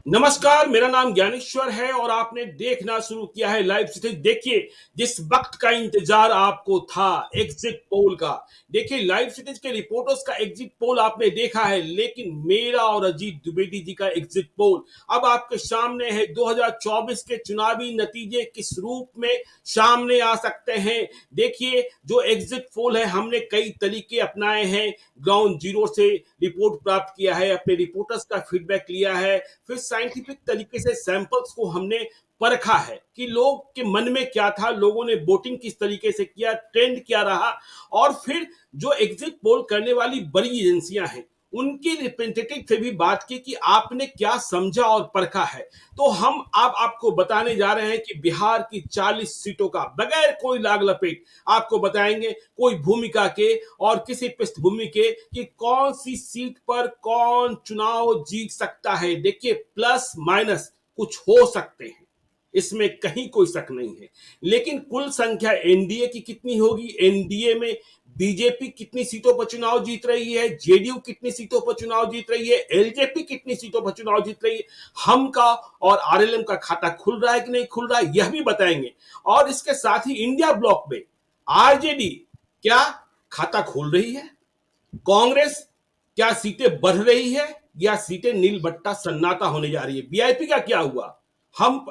नमस्कार, मेरा नाम ज्ञानेश्वर है और आपने देखना शुरू किया है लाइव स्टेज। देखिए, जिस वक्त का इंतजार आपको था एग्जिट पोल का। देखिए, लाइव स्टेज के रिपोर्टर्स का एग्जिट पोल आपने देखा है, लेकिन मेरा और अजीत द्विवेदी जी का एग्जिट पोल अब आपके सामने है। 2024 के चुनावी नतीजे किस रूप में सामने आ सकते हैं। देखिए, जो एग्जिट पोल है, हमने कई तरीके अपनाए हैं। ग्राउंड जीरो से रिपोर्ट प्राप्त किया है, अपने रिपोर्टर्स का फीडबैक लिया है, फिर साइंटिफिक तरीके से सैंपल्स को हमने परखा है कि लोग के मन में क्या था, लोगों ने वोटिंग किस तरीके से किया, ट्रेंड क्या रहा। और फिर जो एग्जिट पोल करने वाली बड़ी एजेंसियां हैं, उनकी रिप्रेजेंटेटिव से भी बात की कि आपने क्या समझा और परखा है। तो हम अब आपको बताने जा रहे हैं कि बिहार की 40 सीटों का बगैर कोई लाग लपेट आपको बताएंगे, कोई भूमिका के और किसी पृष्ठभूमि के, कि कौन सी सीट पर कौन चुनाव जीत सकता है। देखिए, प्लस माइनस कुछ हो सकते हैं, इसमें कहीं कोई शक नहीं है, लेकिन कुल संख्या एनडीए की कितनी होगी, एनडीए में बीजेपी कितनी सीटों पर चुनाव जीत रही है, जेडीयू कितनी सीटों पर चुनाव जीत रही है, एलजेपी कितनी सीटों पर चुनाव जीत रही है, हम का और आरएलएम का खाता खुल रहा है कि नहीं खुल रहा है, यह भी बताएंगे। और इसके साथ ही इंडिया ब्लॉक में आरजेडी क्या खाता खोल रही है, कांग्रेस क्या सीटें बढ़ रही है या सीटें नील बट्टा सन्नाटा होने जा रही है, बीआईपी का क्या हुआ, हम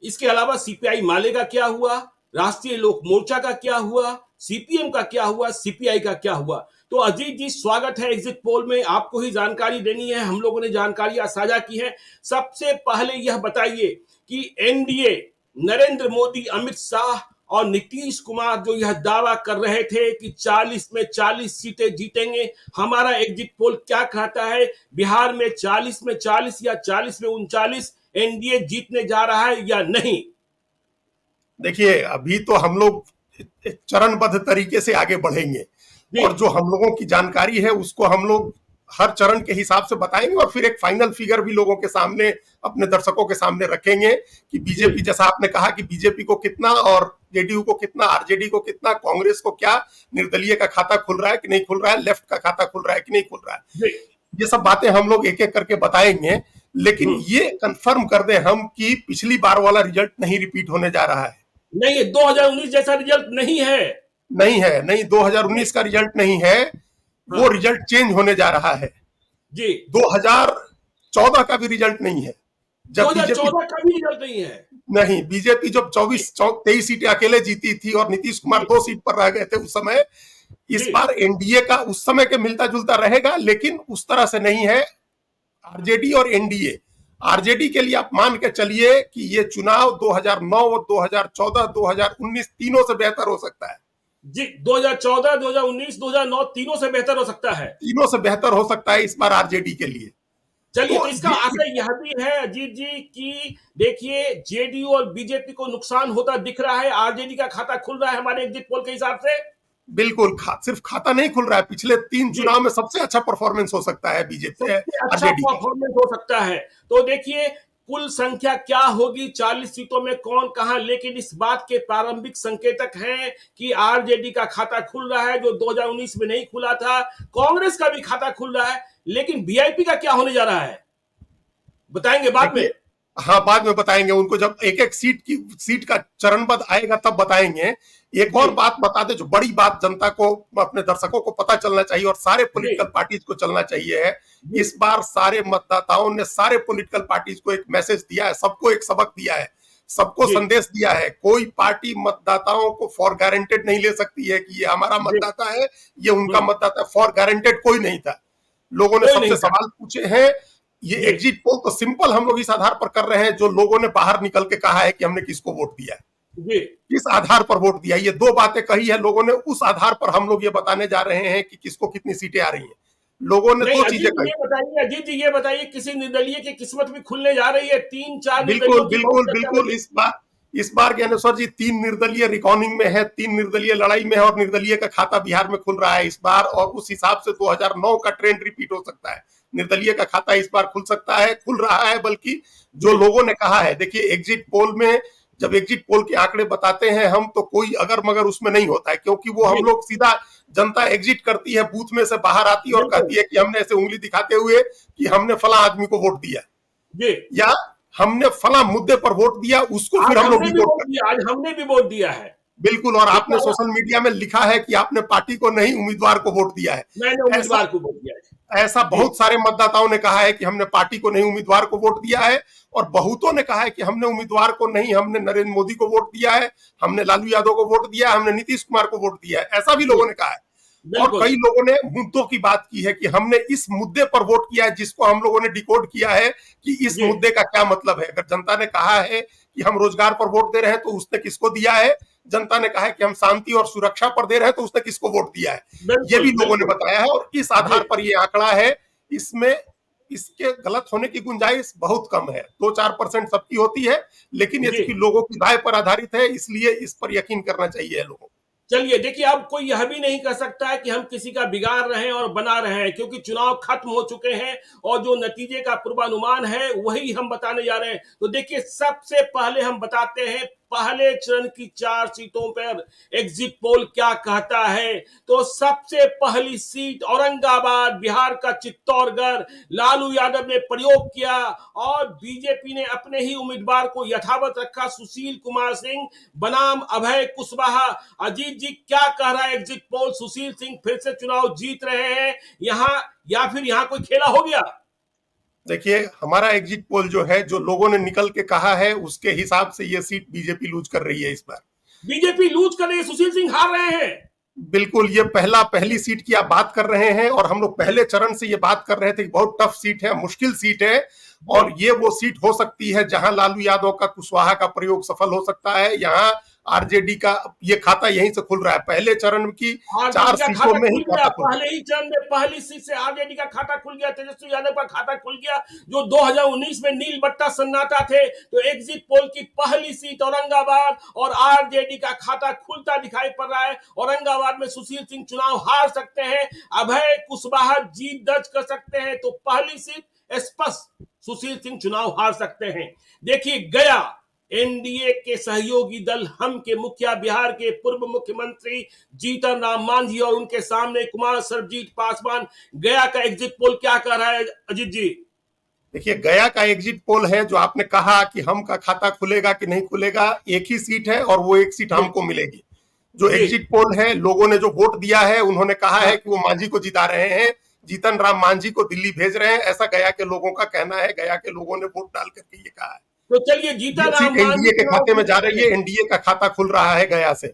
इसके अलावा सीपीआई माले का क्या हुआ, राष्ट्रीय लोक मोर्चा का क्या हुआ, सीपीएम का क्या हुआ, सीपीआई का क्या हुआ। तो अजीत जी, स्वागत है एग्जिट पोल में, आपको ही जानकारी देनी है, हम लोगों ने जानकारियां साझा की है। सबसे पहले यह बताइए कि एनडीए, नरेंद्र मोदी, अमित शाह और नीतीश कुमार जो यह दावा कर रहे थे कि 40 में 40 सीटें जीतेंगे, हमारा एग्जिट पोल क्या कहता है, बिहार में 40 में 40 या 40 में 39 एनडीए जीतने जा रहा है या नहीं? देखिए, अभी तो हम लोग चरणबद्ध तरीके से आगे बढ़ेंगे और जो हम लोगों की जानकारी है उसको हम लोग हर चरण के हिसाब से बताएंगे और फिर एक फाइनल फिगर भी लोगों के सामने, अपने दर्शकों के सामने रखेंगे कि बीजेपी, जैसा आपने कहा कि बीजेपी को कितना और जेडीयू को कितना, आरजेडी को कितना, कांग्रेस को क्या, निर्दलीय का खाता खुल रहा है कि नहीं खुल रहा है, लेफ्ट का खाता खुल रहा है कि नहीं खुल रहा है। ये सब बातें हम लोग एक एक करके बताएंगे, लेकिन ये कंफर्म कर दें हम कि पिछली बार वाला रिजल्ट नहीं रिपीट होने जा रहा है। नहीं, 2019 जैसा रिजल्ट नहीं है। नहीं है, नहीं, 2019 का रिजल्ट नहीं है, वो रिजल्ट चेंज होने जा रहा है जी। 2014 का भी रिजल्ट नहीं है, जब 2014 का भी रिजल्ट नहीं है। नहीं, बीजेपी जब 23 सीटें अकेले जीती थी और नीतीश कुमार 2 सीट पर रह गए थे उस समय। इस बार एनडीए का उस समय के मिलता जुलता रहेगा, लेकिन उस तरह से नहीं है। आरजेडी और एनडीए, आरजेडी के लिए आप मान के चलिए कि ये चुनाव 2009, 2014, 2019 तीनों से बेहतर हो सकता है। जी, 2014, 2019, 2009 तीनों से बेहतर हो सकता है। तीनों से बेहतर हो सकता है इस बार आरजेडी के लिए। चलिए, तो इसका असर यह भी है अजीत जी कि देखिए, जेडीयू और बीजेपी को नुकसान होता दिख रहा है, आरजेडी का खाता खुल रहा है हमारे एग्जिट पोल के हिसाब से। बिल्कुल, सिर्फ खाता नहीं खुल रहा है, पिछले 3 चुनाव में सबसे अच्छा परफॉर्मेंस हो सकता है बीजेपी, अच्छा परफॉर्मेंस हो सकता है। तो देखिए, कुल संख्या क्या होगी 40 सीटों में, कौन कहां, लेकिन इस बात के प्रारंभिक संकेतक हैं कि आरजेडी का खाता खुल रहा है जो 2019 में नहीं खुला था, कांग्रेस का भी खाता खुल रहा है, लेकिन वीआईपी का क्या होने जा रहा है बताएंगे बाद में। हाँ, बाद में बताएंगे उनको, जब एक एक सीट का चरणबद्ध आएगा तब बताएंगे। एक और बात बता दे, जो बड़ी बात जनता को, अपने दर्शकों को पता चलना चाहिए और सारे पॉलिटिकल पार्टीज को चलना चाहिए है। इस बार सारे मतदाताओं ने सारे पॉलिटिकल पार्टीज को एक मैसेज दिया है, सबको एक सबक दिया है, सबको संदेश दिया है। कोई पार्टी मतदाताओं को फॉर गारंटेड नहीं ले सकती है कि ये हमारा मतदाता है, ये उनका मतदाता है। फॉर गारंटेड कोई नहीं था। लोगों ने सबसे सवाल पूछे हैं। ये एग्जिट पोल तो सिंपल हम लोग इस आधार पर कर रहे हैं, जो लोगों ने बाहर निकल के कहा है कि हमने किसको वोट दिया है, किस आधार पर वोट दिया। ये 2 बातें कही है लोगों ने, उस आधार पर हम लोग ये बताने जा रहे हैं कि किसको कितनी सीटें आ रही हैं। लोगों ने 2 चीजें कही। बताइए अजीत जी, ये बताइए, किसी निर्दलीय की किस्मत भी खुलने जा रही है, 3-4। बिल्कुल बिल्कुल बिल्कुल, इस बार ज्ञानेश्वर जी 3 निर्दलीय रिकॉर्डिंग में है, 3 निर्दलीय लड़ाई में है और निर्दलीय का खाता बिहार में खुल रहा है इस बार। और उस हिसाब से 2009 का ट्रेंड रिपीट हो सकता है, निर्दलीय का खाता इस बार खुल सकता है, खुल रहा है। बल्कि जो लोगों ने कहा है, देखिए एग्जिट पोल में, जब एग्जिट पोल के आंकड़े बताते हैं हम, तो कोई अगर मगर उसमें नहीं होता है, क्योंकि वो हम लोग सीधा, जनता एग्जिट करती है, बूथ में से बाहर आती है और कहती है कि हमने ऐसे उंगली दिखाते हुए कि हमने फला आदमी को वोट दिया। जी। या हमने फला मुद्दे पर वोट दिया, उसको आज फिर हम लोग हमने भी रिपोर्ट वोट करते दिया, आज हमने भी वोट दिया है। हैं। बिल्कुल, और ये आपने क्या हुआ? सोशल मीडिया में लिखा है कि आपने पार्टी को नहीं, उम्मीदवार को वोट दिया है। मैंने ऐसा उम्मीदवार को वोट दिया है। ऐसा जी, बहुत सारे मतदाताओं ने कहा है कि हमने पार्टी को नहीं, उम्मीदवार को वोट दिया है। और बहुतों ने कहा है कि हमने उम्मीदवार को नहीं, हमने नरेंद्र मोदी को वोट दिया है, हमने लालू यादव को वोट दिया है, हमने नीतीश कुमार को वोट दिया है, ऐसा भी जी, लोगों ने कहा है। और बिल्कुल। कई लोगों ने मुद्दों की बात की है कि हमने इस मुद्दे पर वोट किया है, जिसको हम लोगों ने डिकोड किया है कि इस जी, मुद्दे का क्या मतलब है। अगर जनता ने कहा है कि हम रोजगार पर वोट दे रहे हैं तो उसने किसको दिया है, जनता ने कहा है कि हम शांति और सुरक्षा पर दे रहे हैं तो उसने किसको वोट दिया है, ये बिल्कुल, भी लोगों ने बिल्कुल। बताया है। और इस जी, आधार पर ये आंकड़ा है, इसमें इसके गलत होने की गुंजाइश बहुत कम है। 2-4% सबकी होती है, लेकिन जी। इसकी लोगों की राय पर आधारित है, इसलिए इस पर यकीन करना चाहिए लोगों को। चलिए देखिए, अब कोई यह भी नहीं कह सकता है कि हम किसी का बिगाड़ रहे हैं और बना रहे हैं, क्योंकि चुनाव खत्म हो चुके हैं और जो नतीजे का पूर्वानुमान है वही हम बताने जा रहे हैं। तो देखिए, सबसे पहले हम बताते हैं पहले चरण की 4 सीटों पर एग्जिट पोल क्या कहता है। तो सबसे पहली सीट औरंगाबाद, बिहार का चित्तौड़गढ़, लालू यादव ने प्रयोग किया और बीजेपी ने अपने ही उम्मीदवार को यथावत रखा, सुशील कुमार सिंह बनाम अभय कुशवाहा। अजीत जी, क्या कह रहा है एग्जिट पोल? सुशील सिंह फिर से चुनाव जीत रहे हैं यहां, या फिर यहां कोई खेला हो गया? देखिए, हमारा एग्जिट पोल जो है, जो लोगों ने निकल के कहा है, उसके हिसाब से ये सीट बीजेपी लूज कर रही है इस बार। बीजेपी लूज कर रही है, सुशील सिंह हार रहे हैं। बिल्कुल, ये पहली सीट की आप बात कर रहे हैं, और हम लोग पहले चरण से ये बात कर रहे थे कि बहुत टफ सीट है, मुश्किल सीट है। जी, और ये वो सीट हो सकती है जहां लालू यादव का कुशवाहा का प्रयोग सफल हो सकता है। यहाँ आरजेडी का ये खाता यहीं से खुल रहा है, पहले चरण की आरजेडी 4 का सीटों खाता में ही खुल गया, खाता खुल रहा पहले ही चरण में पहली सीट से आरजेडी का खाता खुल गया, तेजस्वी यादव का खाता खुल गया। जो 2019 में नील बट्टा सन्नाटा थे, तो एग्जिट पोल की पहली सीट औरंगाबाद और आरजेडी का खाता खुलता दिखाई पड़ रहा है। औरंगाबाद में सुशील सिंह चुनाव हार सकते हैं, अभय कुशवाहा जीत दर्ज कर सकते हैं। तो पहली सीट स्पष्ट, सुशील सिंह चुनाव हार सकते हैं। देखिए, गया एनडीए के सहयोगी दल हम के मुखिया बिहार के पूर्व मुख्यमंत्री जीतन राम मांझी और उनके सामने कुमार सर्वजीत पासवान, गया का एग्जिट पोल क्या कह रहा है अजीत जी? देखिए, गया का एग्जिट पोल है, जो आपने कहा कि हम का खाता खुलेगा कि नहीं खुलेगा, एक ही सीट है और वो एक सीट जी, हमको मिलेगी। जो जी, एग्जिट पोल है, लोगों ने जो वोट दिया है, उन्होंने कहा हाँ। है कि वो मांझी को जिता रहे हैं, जीतन राम मांझी को दिल्ली भेज रहे हैं, ऐसा गया के लोगों का कहना है। गया के लोगों ने वोट डाल करके ये कहा है। तो चलिए, जीतन ये राम सीट मांझी एनडीए के चुनाव खाते में जीत जा रहे रही हैं। है, एनडीए का खाता खुल रहा है गया से।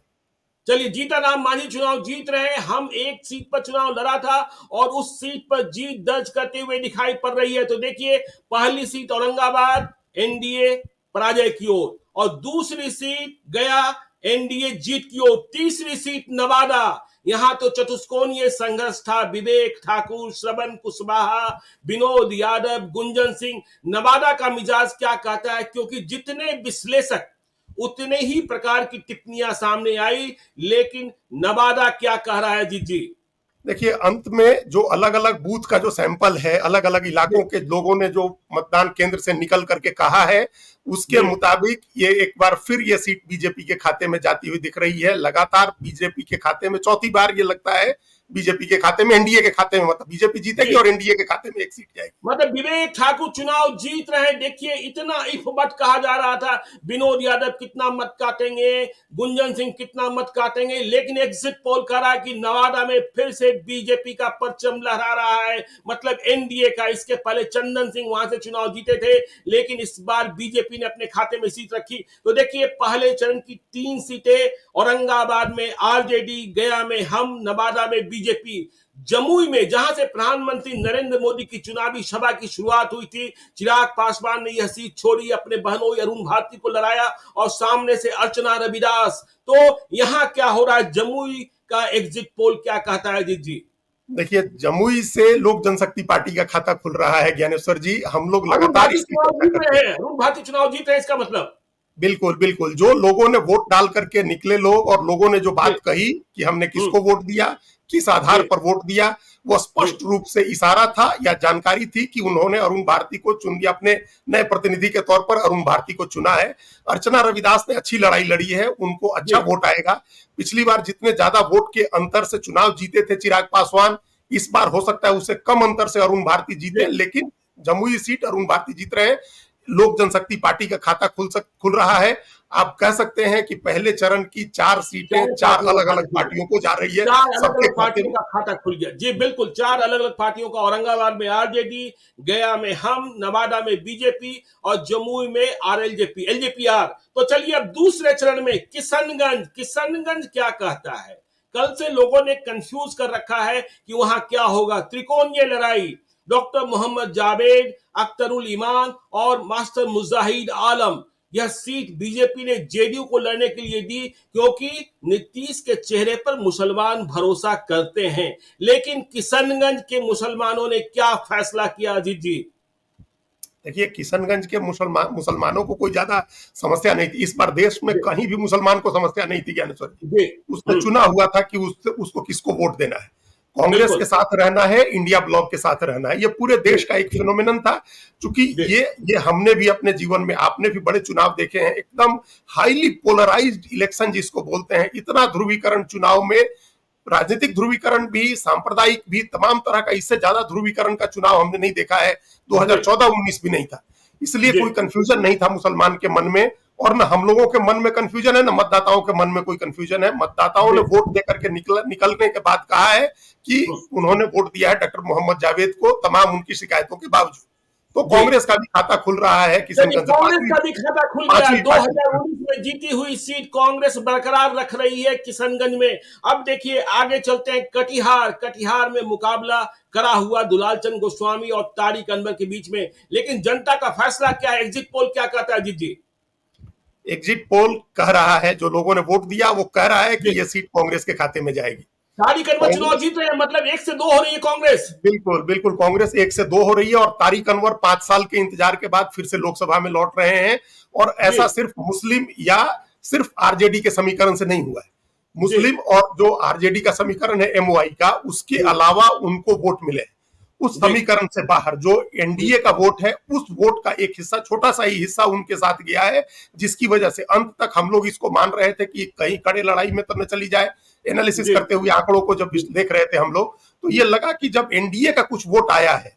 चलिए, जीतन राम मांझी चुनाव जीत रहे हैं। हम एक सीट पर चुनाव लड़ा था और उस सीट पर जीत दर्ज करते हुए दिखाई पड़ रही है। तो देखिए, पहली सीट औरंगाबाद, एनडीए पराजय की ओर, और दूसरी सीट गया, एनडीए जीत की ओर। तीसरी सीट नवादा, यहां तो चतुष्कोणीय संघर्ष था, विवेक ठाकुर, श्रवण कुशवाहा, विनोद यादव, गुंजन सिंह। नवादा का मिजाज क्या कहता है? क्योंकि जितने विश्लेषक उतने ही प्रकार की टिप्पणियां सामने आई, लेकिन नवादा क्या कह रहा है जीत जी? देखिए, अंत में जो अलग अलग बूथ का जो सैंपल है, अलग अलग जी, इलाकों के लोगों ने जो मतदान केंद्र से निकल करके कहा है, उसके जी, मुताबिक ये एक बार फिर ये सीट बीजेपी के खाते में जाती हुई दिख रही है। लगातार बीजेपी के खाते में चौथी बार ये लगता है, बीजेपी के खाते में, एनडीए के खाते में, मतलब बीजेपी जीतेगी जी। और एनडीए के खाते में एक सीट जाएगी। मतलब विवेक ठाकुर चुनाव जीत रहे हैं। देखिए, इतना इफ मत कहा जा रहा था, विनोद यादव कितना मत काटेंगे, गुंजन सिंह कितना मत काटेंगे, लेकिन एग्जिट पोल कह रहा है कि नवादा में फिर से बीजेपी का परचम लहरा रहा है, मतलब एनडीए का। इसके पहले चंदन सिंह वहां से चुनाव जीते थे, लेकिन इस बार बीजेपी ने अपने खाते में सीट रखी। तो देखिए, पहले चरण की 3 सीटें, औरंगाबाद में आरजेडी, गया में हम, नवादा में बीजेपी। जमुई में, जहां से प्रधानमंत्री नरेंद्र मोदी की चुनावी सभा की शुरुआत हुई थी, चिराग पासवान ने यह सीट छोड़ी, अपने बहनों अरुण भारती को लड़ाया और सामने से अर्चना रविदास। तो यहां क्या हो रहा है? जमुई का एग्जिट पोल क्या कहता है जीत जी? देखिए, जमुई से लोक जनशक्ति पार्टी का खाता खुल रहा है ज्ञानेश्वर जी। हम लोग अरुण लगातार भारती इसकी चुनाव चर्चा जीत करते रहे हैं। हैं, अरुण भारती चुनाव जीत रहे हैं, इसका मतलब। बिल्कुल बिल्कुल, जो लोगों ने वोट डाल करके निकले लोग, और लोगों ने जो जी, बात कही कि हमने हम्म, किसको वोट दिया, किस आधार जी, पर वोट दिया, वो हम्म, स्पष्ट रूप से इशारा था या जानकारी थी कि उन्होंने अरुण भारती को चुन दिया, अपने नए प्रतिनिधि के तौर पर अरुण भारती को चुना है। अर्चना रविदास ने अच्छी लड़ाई लड़ी है, उनको अच्छा जी, वोट आएगा। पिछली बार जितने ज्यादा वोट के अंतर से चुनाव जीते थे चिराग पासवान, इस बार हो सकता है उससे कम अंतर से अरुण भारती जी, जीते, लेकिन जमुई सीट अरुण भारती जीत रहे हैं। लोक जनशक्ति पार्टी का खाता खुल रहा है। आप कह सकते हैं कि पहले चरण की 4 सीटें 4 अलग अलग पार्टियों को जा रही है, चार अलग सबके अलग खाते पार्टियों में। का खाता खुल गया जी, बिल्कुल 4 अलग अलग पार्टियों का। औरंगाबाद में आरजेडी, गया में हम, नवादा में बीजेपी और जमुई में आरएलजेपी एलजेपीआर। तो चलिए अब दूसरे चरण में किशनगंज, किशनगंज क्या कहता है? कल से लोगों ने कंफ्यूज कर रखा है कि वहां क्या होगा। त्रिकोणीय लड़ाई, डॉक्टर मोहम्मद जावेद, अख्तरुल ईमान और मास्टर मुजाहिद आलम। यह सीट बीजेपी ने जेडीयू को लड़ने के लिए दी क्योंकि नीतीश के चेहरे पर मुसलमान भरोसा करते हैं। लेकिन किशनगंज के मुसलमानों ने क्या फैसला किया अजीत जी? देखिए, किशनगंज के मुसलमानों को कोई ज्यादा समस्या नहीं थी। इस बार देश में कहीं भी मुसलमान को समस्या नहीं थी ज्ञानेश्वर जी। जी। उसने चुना हुआ था कि उसको किसको वोट देना है। कांग्रेस बिल्कुल। के साथ रहना है, इंडिया ब्लॉक के साथ रहना है। ये पूरे देश का एक फिनोमिनन था। चूंकि ये हमने भी अपने जीवन में, आपने भी बड़े चुनाव देखे हैं, एकदम हाईली पोलराइज्ड इलेक्शन जिसको बोलते हैं। इतना ध्रुवीकरण चुनाव में, राजनीतिक ध्रुवीकरण भी, सांप्रदायिक भी, तमाम तरह का, इससे ज्यादा ध्रुवीकरण का चुनाव हमने नहीं देखा है। 2014-19 भी नहीं था। इसलिए कोई कंफ्यूजन नहीं था मुसलमान के मन में, और न हम लोगों के मन में कंफ्यूजन है, न मतदाताओं के मन में कोई कंफ्यूजन है। मतदाताओं ने वोट देकर के निकलने के बाद कहा है कि उन्होंने वोट दिया है डॉक्टर मोहम्मद जावेद को, तमाम उनकी शिकायतों के बावजूद। तो कांग्रेस का भी खाता खुल रहा है किशनगंज। कांग्रेस का भी खाता खुल गया। 2019 में जीती हुई सीट कांग्रेस बरकरार रख रही है किशनगंज में। अब देखिए आगे चलते हैं कटिहार। कटिहार में मुकाबला करा हुआ दुलालचंद गोस्वामी और तारिक अनवर के बीच में। लेकिन जनता का फैसला क्या है? एग्जिट पोल क्या कहता है अजीत जी? एग्जिट पोल कह रहा है, जो लोगों ने वोट दिया वो कह रहा है कि ये सीट कांग्रेस के खाते में जाएगी। तारिक अनवर चुनाव जीत रहे हैं, मतलब 1 से 2 हो रही है कांग्रेस। बिल्कुल बिल्कुल, कांग्रेस 1 से 2 हो रही है। और तारिक अनवर 5 साल के इंतजार के बाद फिर से लोकसभा में लौट रहे हैं। और ऐसा सिर्फ मुस्लिम या सिर्फ आरजेडी के समीकरण से नहीं हुआ है। मुस्लिम और जो आरजेडी का समीकरण है एमओआई का, उसके अलावा उनको वोट मिले उस समीकरण से बाहर। जो एनडीए का वोट है, उस वोट का एक हिस्सा, छोटा सा ही हिस्सा उनके साथ गया है, जिसकी वजह से अंत तक हम लोग इसको मान रहे थे कि कहीं कड़े लड़ाई में तो न चली जाए। एनालिसिस करते हुए आंकड़ों को जब देख रहे थे हम लोग, तो ये लगा कि जब एनडीए का कुछ वोट आया है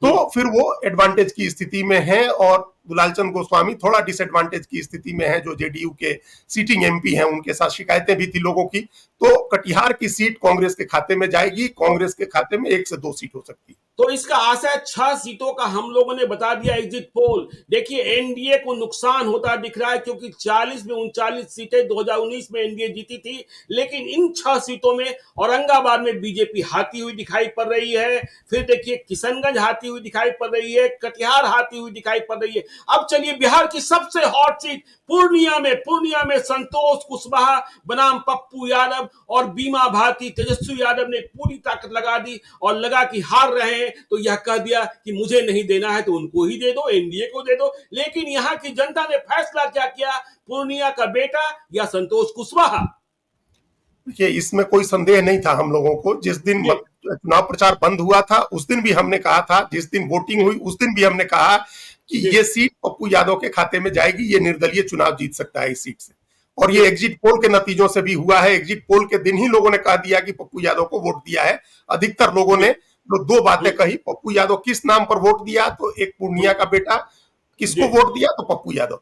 तो फिर वो एडवांटेज की स्थिति में है, और दुलालचंद गोस्वामी थोड़ा डिसएडवांटेज की स्थिति में है, जो जेडीयू के सीटिंग एमपी हैं। उनके साथ शिकायतें भी थी लोगों की। तो कटिहार की सीट कांग्रेस के खाते में जाएगी। कांग्रेस के खाते में 1 से 2 सीट हो सकती है। तो इसका आशा 6 सीटों का हम लोगों ने बता दिया एग्जिट पोल। देखिए एनडीए को नुकसान होता दिख रहा है क्योंकि 40 में 39 सीटें 2019 में एनडीए जीती थी। लेकिन इन 6 सीटों में औरंगाबाद में बीजेपी हारती हुई दिखाई पड़ रही है। फिर देखिए किशनगंज हारती हुई दिखाई पड़ रही है, कटिहार हारती हुई दिखाई पड़ रही है। अब चलिए बिहार की सबसे हॉट सीट पूर्णिया में संतोष कुशवाहा बनाम पप्पू यादव और बीमा भारती, तेजस्वी यादव ने पूरी ताकत लगा दी और लगा कि हार रहे हैं तो यह कह दिया कि मुझे नहीं देना है तो उनको ही दे दो, एनडीए को दे दो। लेकिन यहां की जनता ने फैसला क्या किया? पूर्णिया का बेटा या संतोष कुशवाहा? देखिए, इसमें कोई संदेह नहीं था हम लोगों को। जिस दिन चुनाव प्रचार बंद हुआ था उस दिन भी हमने कहा था, जिस दिन वोटिंग हुई उस दिन भी हमने कहा कि ये सीट पप्पू यादव के खाते में जाएगी। ये निर्दलीय चुनाव जीत सकता है इस सीट से। और ये एग्जिट पोल के नतीजों से भी हुआ है। एग्जिट पोल के दिन ही लोगों ने कह दिया कि पप्पू यादव को वोट दिया है। अधिकतर लोगों ने जो 2 बातें कही, पप्पू यादव किस नाम पर वोट दिया, तो एक पूर्णिया का बेटा, किसको वोट दिया, तो पप्पू यादव।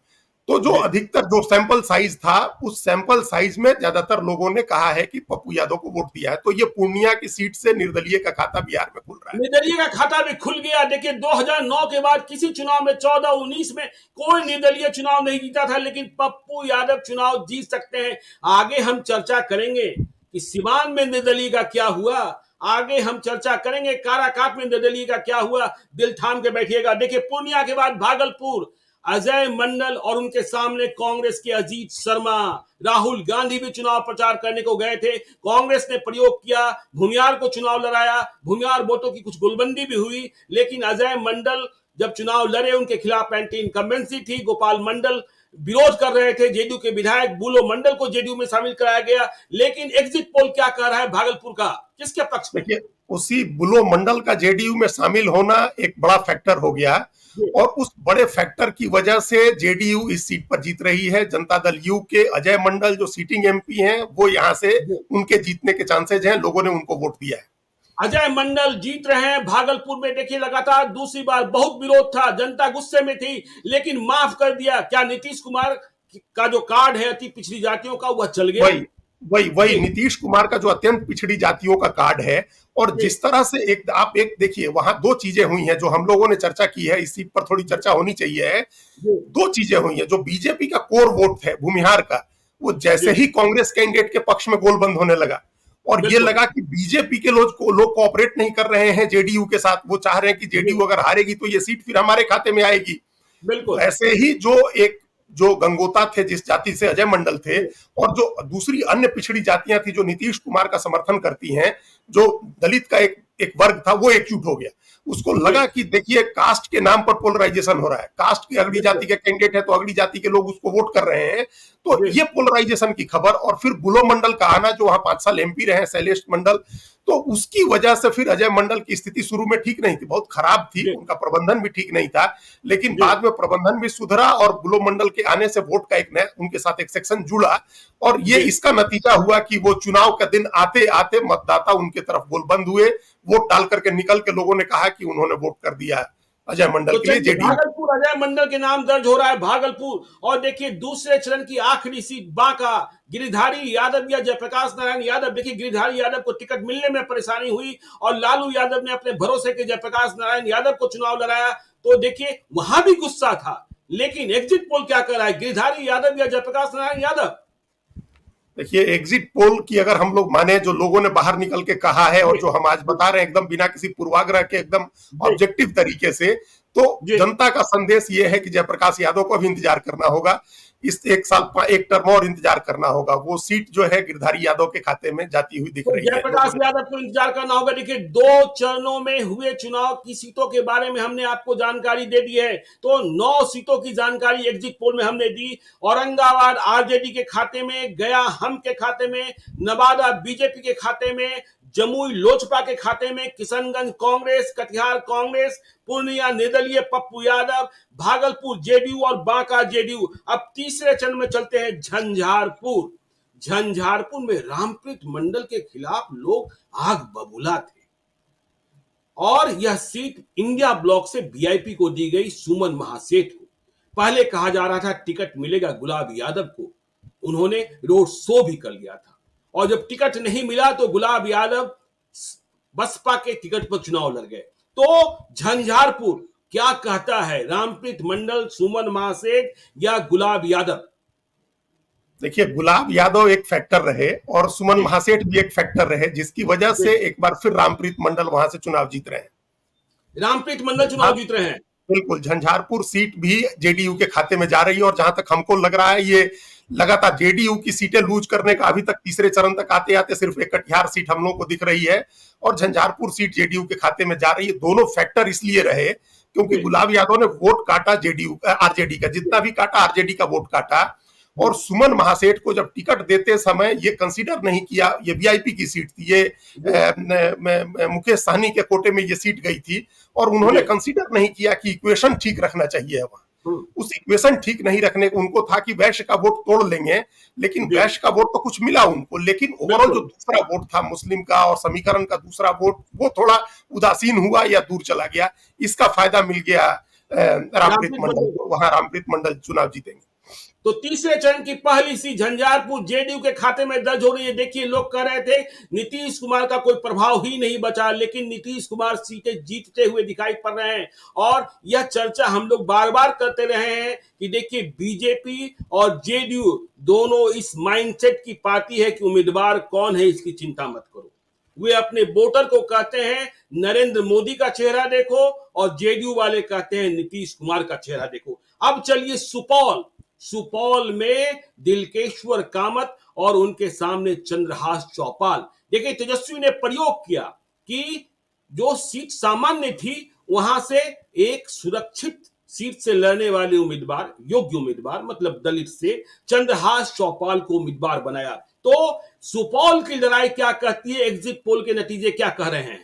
तो जो अधिकतर जो सैंपल साइज था, उस सैंपल साइज में ज्यादातर लोगों ने कहा है कि पप्पू यादव को वोट दिया है। तो ये पूर्णिया की सीट से निर्दलीय का खाता बिहार में खुल रहा है। निर्दलीय का खाता भी खुल गया। देखिए 2009 के बाद किसी चुनाव में 14-19 में कोई निर्दलीय चुनाव नहीं जीता था, लेकिन पप्पू यादव चुनाव जीत सकते हैं। आगे हम चर्चा करेंगे कि सिवान में निर्दलीय का क्या हुआ। आगे हम चर्चा करेंगे काराकाट में निर्दलीय का क्या हुआ। दिल थाम के बैठिएगा। देखिए पूर्णिया के बाद भागलपुर, अजय मंडल और उनके सामने कांग्रेस के अजीत शर्मा। राहुल गांधी भी चुनाव प्रचार करने को गए थे। कांग्रेस ने प्रयोग किया, भूमियार को चुनाव लड़ाया। भूमियार वोटों की कुछ गुलबंदी भी हुई, लेकिन अजय मंडल जब चुनाव लड़े उनके खिलाफ एंटी इनकम्बेंसी थी। गोपाल मंडल विरोध कर रहे थे। जेडीयू के विधायक बुलो मंडल को जेडीयू में शामिल कराया गया। लेकिन एग्जिट पोल क्या कह रहा है भागलपुर का, किसके पक्ष में? देखिए, उसी बुलो मंडल का जेडीयू में शामिल होना एक बड़ा फैक्टर हो गया, और उस बड़े फैक्टर की वजह से जेडीयू इस सीट पर जीत रही है। जनता दल यू के अजय मंडल जो सीटिंग एमपी हैं, वो यहाँ से उनके जीतने के चांसेज हैं। लोगों ने उनको वोट दिया है। अजय मंडल जीत रहे हैं भागलपुर में। देखिए लगातार दूसरी बार बहुत विरोध था, जनता गुस्से में थी, लेकिन माफ कर दिया। क्या नीतीश कुमार का जो कार्ड है अति पिछड़ी जातियों का वह चल गया? वही वही वही जी नीतीश कुमार का जो अत्यंत पिछड़ी जातियों का कार्ड है। और जी जिस तरह से एक आप एक देखिए, वहां दो चीजें हुई हैं जो हम लोगों ने चर्चा की है, इस सीट पर थोड़ी चर्चा होनी चाहिए है। जी दो चीजें हुई हैं। जो बीजेपी का कोर वोट है भूमिहार का, वो जैसे जी ही कांग्रेस कैंडिडेट के पक्ष में गोलबंद होने लगा, और ये बिल्कुल लगा कि बीजेपी के लोग कोऑपरेट नहीं कर रहे हैं जेडीयू के साथ, वो चाह रहे हैं कि जी जेडीयू अगर हारेगी तो ये सीट फिर हमारे खाते में आएगी। बिल्कुल वैसे ही जो गंगोता थे, जिस जाति से अजय मंडल थे, जी और जो दूसरी अन्य पिछड़ी जातियां थी जो नीतीश कुमार का समर्थन करती हैं, जो दलित का एक एक वर्ग था, वो एकजुट हो गया। उसको जी लगा कि देखिए कास्ट के नाम पर पोलराइजेशन हो रहा है, कास्ट की अगड़ी बिल्कुल जाति के कैंडिडेट है तो अगड़ी जाति के लोग उसको वोट कर रहे हैं। तो जी ये पोलराइजेशन की खबर, और फिर बुलो मंडल का आना जो वहां 5 साल एमपी रहे हैं, शैलेश मंडल, तो उसकी वजह से फिर अजय मंडल की स्थिति शुरू में ठीक नहीं थी, बहुत खराब थी, जी उनका प्रबंधन भी ठीक नहीं था। लेकिन जी बाद में प्रबंधन भी सुधरा और बुलो मंडल के आने से वोट का एक नया उनके साथ एक सेक्शन जुड़ा, और ये जी इसका नतीजा हुआ कि वो चुनाव का दिन आते आते मतदाता उनके तरफ गोलबंद हुए। वोट डाल करके निकल के लोगों ने कहा कि उन्होंने वोट कर दिया अजय मंडल तो के लिए, चलिए जेडीयू। भागलपुर अजय मंडल के नाम दर्ज हो रहा है भागलपुर। और देखिए दूसरे चरण की आखिरी सीट बांका, गिरिधारी यादव या जयप्रकाश नारायण यादव। देखिए गिरिधारी यादव को टिकट मिलने में परेशानी हुई और लालू यादव ने अपने भरोसे के जयप्रकाश नारायण यादव को चुनाव लड़ाया। तो देखिए वहां भी गुस्सा था, लेकिन एग्जिट पोल क्या कर रहा है, गिरिधारी यादव या जयप्रकाश नारायण यादव? देखिए एग्जिट पोल की अगर हम लोग माने, जो लोगों ने बाहर निकल के कहा है और जी जो हम आज बता रहे हैं एकदम बिना किसी पूर्वाग्रह के, एकदम जी ऑब्जेक्टिव तरीके से, तो जी जनता का संदेश ये है कि जयप्रकाश यादव को भी इंतजार करना होगा। इस एक साल एक टर्म और इंतजार करना होगा। वो सीट जो है गिरधारी यादव के खाते में जाती हुई दिख तो रही है, जयप्रकाश लोगों ने। यादव को इंतजार करना होगा। देखिए 2 चरणों में हुए चुनाव की सीटों के बारे में हमने आपको जानकारी दे दी है। तो 9 सीटों की जानकारी एग्जिट पोल में हमने दी। औरंगाबाद आरजेडी के खाते में, गया हम के खाते में, नवादा बीजेपी के खाते में, जमुई लोजपा के खाते में, किशनगंज कांग्रेस, कटिहार कांग्रेस, पूर्णिया निर्दलीय पप्पू यादव, भागलपुर जेडीयू और बांका जेडीयू। अब तीसरे चरण में चलते हैं झंझारपुर। झंझारपुर में रामप्रीत मंडल के खिलाफ लोग आग बबूला थे और यह सीट इंडिया ब्लॉक से वीआईपी को दी गई सुमन महासेठ को। पहले कहा जा रहा था टिकट मिलेगा गुलाब यादव को, उन्होंने रोड शो भी कर लिया था। और जब टिकट नहीं मिला तो गुलाब यादव बसपा के टिकट पर चुनाव लड़ गए। तो झंझारपुर क्या कहता है, रामप्रीत मंडल, सुमन महासेठ या गुलाब यादव? देखिए गुलाब यादव एक फैक्टर रहे और सुमन जी महासेठ भी एक फैक्टर रहे, जिसकी वजह जी से एक बार फिर रामप्रीत मंडल वहां से चुनाव जीत रहे हैं। रामप्रीत मंडल चुनाव जीत रहे हैं। बिल्कुल, झंझारपुर सीट भी जेडीयू के खाते में जा रही है, और जहां तक हमको लग रहा है ये लगातार जेडीयू की सीटें लूज करने का अभी तक तीसरे चरण तक आते आते सिर्फ एक कटिहार सीट हम लोग को दिख रही है, और झंझारपुर सीट जेडीयू के खाते में जा रही है। दोनों फैक्टर इसलिए रहे क्योंकि जी गुलाब यादव ने वोट काटा जेडीयू आरजेडी का, जितना भी काटा आरजेडी का वोट काटा। और सुमन महासेठ को जब टिकट देते समय ये कंसीडर नहीं किया, ये वीआईपी की सीट थी, ये जी मुकेश सहनी के कोटे में ये सीट गई थी, और उन्होंने जी कंसीडर नहीं किया कि इक्वेशन ठीक रखना चाहिए है वहां। हम्म, उस इक्वेशन ठीक नहीं रखने को उनको था कि वैश्य का वोट तोड़ लेंगे, लेकिन जी वैश्य का वोट तो कुछ मिला उनको, लेकिन ओवरऑल जो बिल्कुल दूसरा वोट था मुस्लिम का और समीकरण का दूसरा वोट, वो थोड़ा उदासीन हुआ या दूर चला गया। इसका फायदा मिल गया रामप्रीत रामप्रीत मंडल मंडल को, को। वहां रामप्रीत मंडल चुनाव जीतेंगे। तो तीसरे चरण की पहली सीट झंझारपुर जेडीयू के खाते में दर्ज हो रही है। देखिए लोग कह रहे थे नीतीश कुमार का कोई प्रभाव ही नहीं बचा, लेकिन नीतीश कुमार सीटें जीतते हुए दिखाई पड़ रहे हैं। और यह चर्चा हम लोग बार बार करते रहे हैं कि देखिए बीजेपी और जेडीयू दोनों इस माइंडसेट की पार्टी है कि उम्मीदवार कौन है इसकी चिंता मत करो। वे अपने वोटर को कहते हैं नरेंद्र मोदी का चेहरा देखो, और जेडीयू वाले कहते हैं नीतीश कुमार का चेहरा देखो। अब चलिए सुपौल। सुपौल में दिलकेश्वर कामत और उनके सामने चंद्रहास चौपाल। देखिए तेजस्वी ने प्रयोग किया कि जो सीट सामान्य थी वहां से एक सुरक्षित सीट से लड़ने वाले उम्मीदवार, योग्य उम्मीदवार मतलब दलित से चंद्रहास चौपाल को उम्मीदवार बनाया। तो सुपौल की लड़ाई क्या कहती है, एग्जिट पोल के नतीजे क्या कह रहे हैं?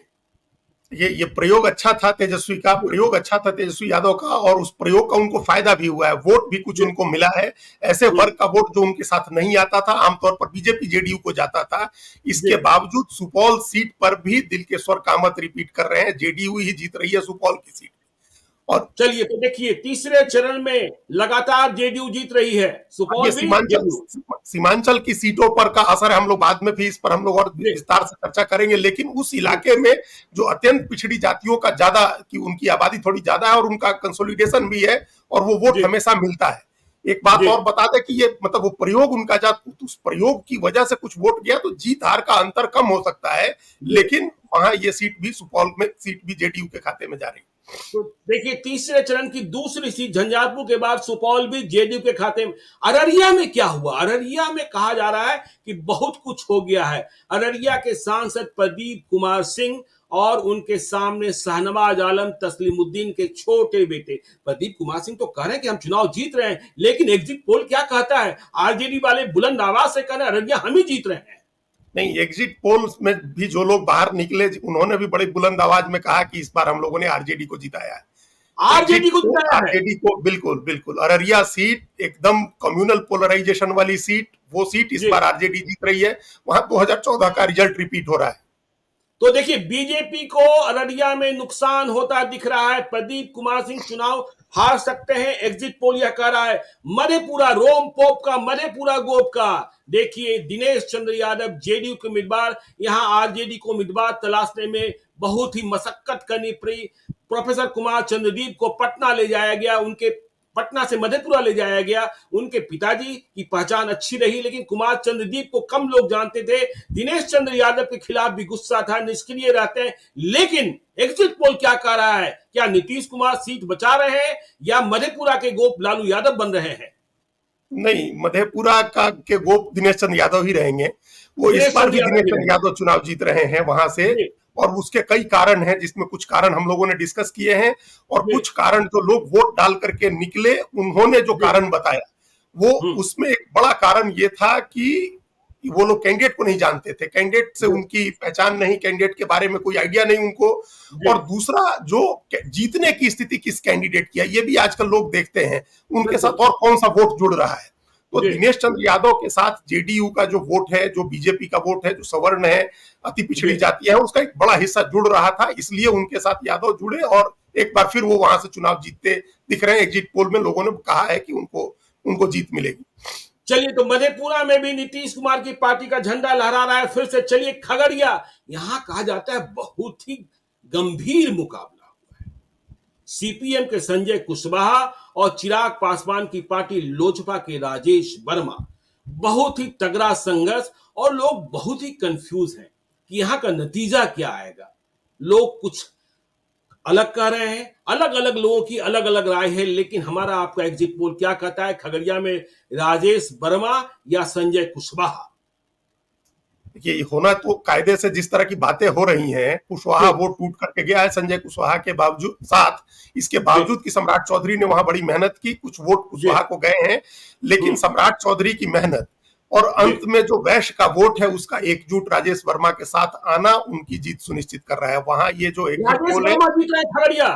ये प्रयोग अच्छा था तेजस्वी का, प्रयोग अच्छा था तेजस्वी यादव का, और उस प्रयोग का उनको फायदा भी हुआ है, वोट भी कुछ उनको मिला है। ऐसे जी वर्ग का वोट जो उनके साथ नहीं आता था, आमतौर पर बीजेपी जेडीयू को जाता था। जी। इसके बावजूद सुपौल सीट पर भी दिलकेश्वर कामत रिपीट कर रहे हैं, जेडीयू ही जीत रही है सुपौल की सीट। और चलिए तो देखिए तीसरे चरण में लगातार जेडीयू जीत रही है, ये सुपौल भी सीमांचल जेडीयू। सीमांचल की सीटों पर का असर है, हम लोग बाद में भी इस पर हम लोग और जी विस्तार से चर्चा करेंगे। लेकिन उस जी इलाके में जो अत्यंत पिछड़ी जातियों का ज्यादा, की उनकी आबादी थोड़ी ज्यादा है और उनका कंसोलिडेशन भी है, और वो वोट जी हमेशा मिलता है। एक बात जी और बता दें कि ये मतलब वो प्रयोग उनका उस प्रयोग की वजह से कुछ वोट गया, तो जीत हार का अंतर कम हो सकता है, जी। लेकिन वहां ये सीट भी, सुपौल में सीट भी जेडीयू के खाते में जा रही है। तो देखिए तीसरे चरण की दूसरी सीट झंझारपुर के बाद सुपौल भी जेडीयू के खाते में। अररिया में क्या हुआ? अररिया में कहा जा रहा है कि बहुत कुछ हो गया है। अररिया के सांसद प्रदीप कुमार सिंह और उनके सामने शाहनवाज आलम तस्लीमुद्दीन के छोटे बेटे प्रदीप कुमार सिंह तो कह रहे हैं कि हम चुनाव जीत रहे हैं, लेकिन एग्जिट पोल क्या कहता है? आरजेडी वाले बुलंद आवाज से कह रहे हैं अररिया हम ही जीत रहे हैं। नहीं, एग्जिट पोल्स में भी जो लोग बाहर निकले, उन्होंने भी बड़ी बुलंद आवाज में कहा कि इस बार हम लोगों ने आरजेडी को जिताया है। एग्जिट आरजेडी को पोल जिताया है। आरजेडी को, बिल्कुल बिल्कुल। अररिया सीट एकदम कम्युनल पोलराइजेशन वाली सीट, वो सीट इस जी बार आरजेडी जीत रही है। वहां 2014 का रिजल्ट रिपीट हो रहा है। तो देखिए बीजेपी को अररिया में नुकसान होता दिख रहा है। प्रदीप कुमार सिंह चुनाव हार सकते हैं, एग्जिट पोल यह कह रहा है। मधेपुरा रोम पोप का, मधेपुरा गोप का। देखिए दिनेश चंद्र यादव जेडीयू के उम्मीदवार, यहां आरजेडी को उम्मीदवार तलाशने में बहुत ही मशक्कत करनी पड़ी। प्रोफेसर कुमार चंद्रदीप को पटना ले जाया गया, उनके पटना से मधेपुरा ले जाया गया। उनके पिताजी की पहचान अच्छी रही, लेकिन कुमार चंद्रदीप को कम लोग जानते थे। दिनेश चंद्र यादव के खिलाफ भी गुस्सा था, निष्क्रिय रहते हैं। लेकिन एग्जिट पोल क्या कह रहा है? क्या नीतीश कुमार सीट बचा रहे हैं या मधेपुरा के गोप लालू यादव बन रहे हैं? नहीं, मधेपुरा का के गोप दिनेश चंद्र यादव ही रहेंगे। वो इस दिनेश बार चंद्र भी यादव दिनेश ही चंद्र रहेंगे। यादव चुनाव जीत रहे हैं वहां से। जी और उसके कई कारण हैं, जिसमें कुछ कारण हम लोगों ने डिस्कस किए हैं, और जी कुछ कारण जो लोग वोट डाल करके निकले, उन्होंने जो जी। कारण बताया, वो हम्म। उसमें एक बड़ा कारण ये था कि वो लोग कैंडिडेट को नहीं जानते थे, कैंडिडेट से जी उनकी पहचान नहीं, कैंडिडेट के बारे में कोई आइडिया नहीं उनको। जी। और दूसरा, जो जीतने की स्थिति किस कैंडिडेट की है, ये भी आजकल लोग देखते हैं, उनके बिल्कुल। साथ और कौन सा वोट जुड़ रहा है। तो जी दिनेश चंद्र यादव के साथ जेडीयू का जो वोट है, जो बीजेपी का वोट है, जो सवर्ण है, अति जी। पिछड़ी जाति है, उसका एक बड़ा हिस्सा जुड़ रहा था, इसलिए उनके साथ यादव जुड़े, और एक बार फिर वो वहां से चुनाव जीतते दिख रहे हैं। एग्जिट पोल में लोगों ने कहा है कि उनको उनको जीत मिलेगी। चलिए तो मधेपुरा में भी नीतीश कुमार की पार्टी का झंडा लहरा रहा है फिर से। चलिए खगड़िया, यहां कहा जाता है बहुत ही गंभीर मुकाबला हुआ है। सीपीएम के संजय कुशवाहा और चिराग पासवान की पार्टी लोजपा के राजेश वर्मा, बहुत ही तगड़ा संघर्ष। और लोग बहुत ही कंफ्यूज हैं कि यहां का नतीजा क्या आएगा। लोग कुछ अलग कह रहे हैं, अलग अलग लोगों की अलग अलग राय है, लेकिन हमारा आपका एग्जिट पोल क्या कहता है? खगड़िया में राजेश वर्मा या संजय कुशवाहा? देखिए, होना तो कायदे से जिस तरह की बातें हो रही हैं, कुशवाहा जी वोट टूट करके गया है संजय कुशवाहा के बावजूद, साथ इसके जी बावजूद कि सम्राट चौधरी ने वहां बड़ी मेहनत की, कुछ वोट जी। कुशवाहा को गए हैं। लेकिन सम्राट चौधरी की मेहनत और जी अंत में जो वैश्य का वोट है, उसका एकजुट राजेश वर्मा के साथ आना उनकी जीत सुनिश्चित कर रहा है। वहां ये जो एग्जिट राजेश पोल है, वर्मा जीत रहे हैं खगड़िया।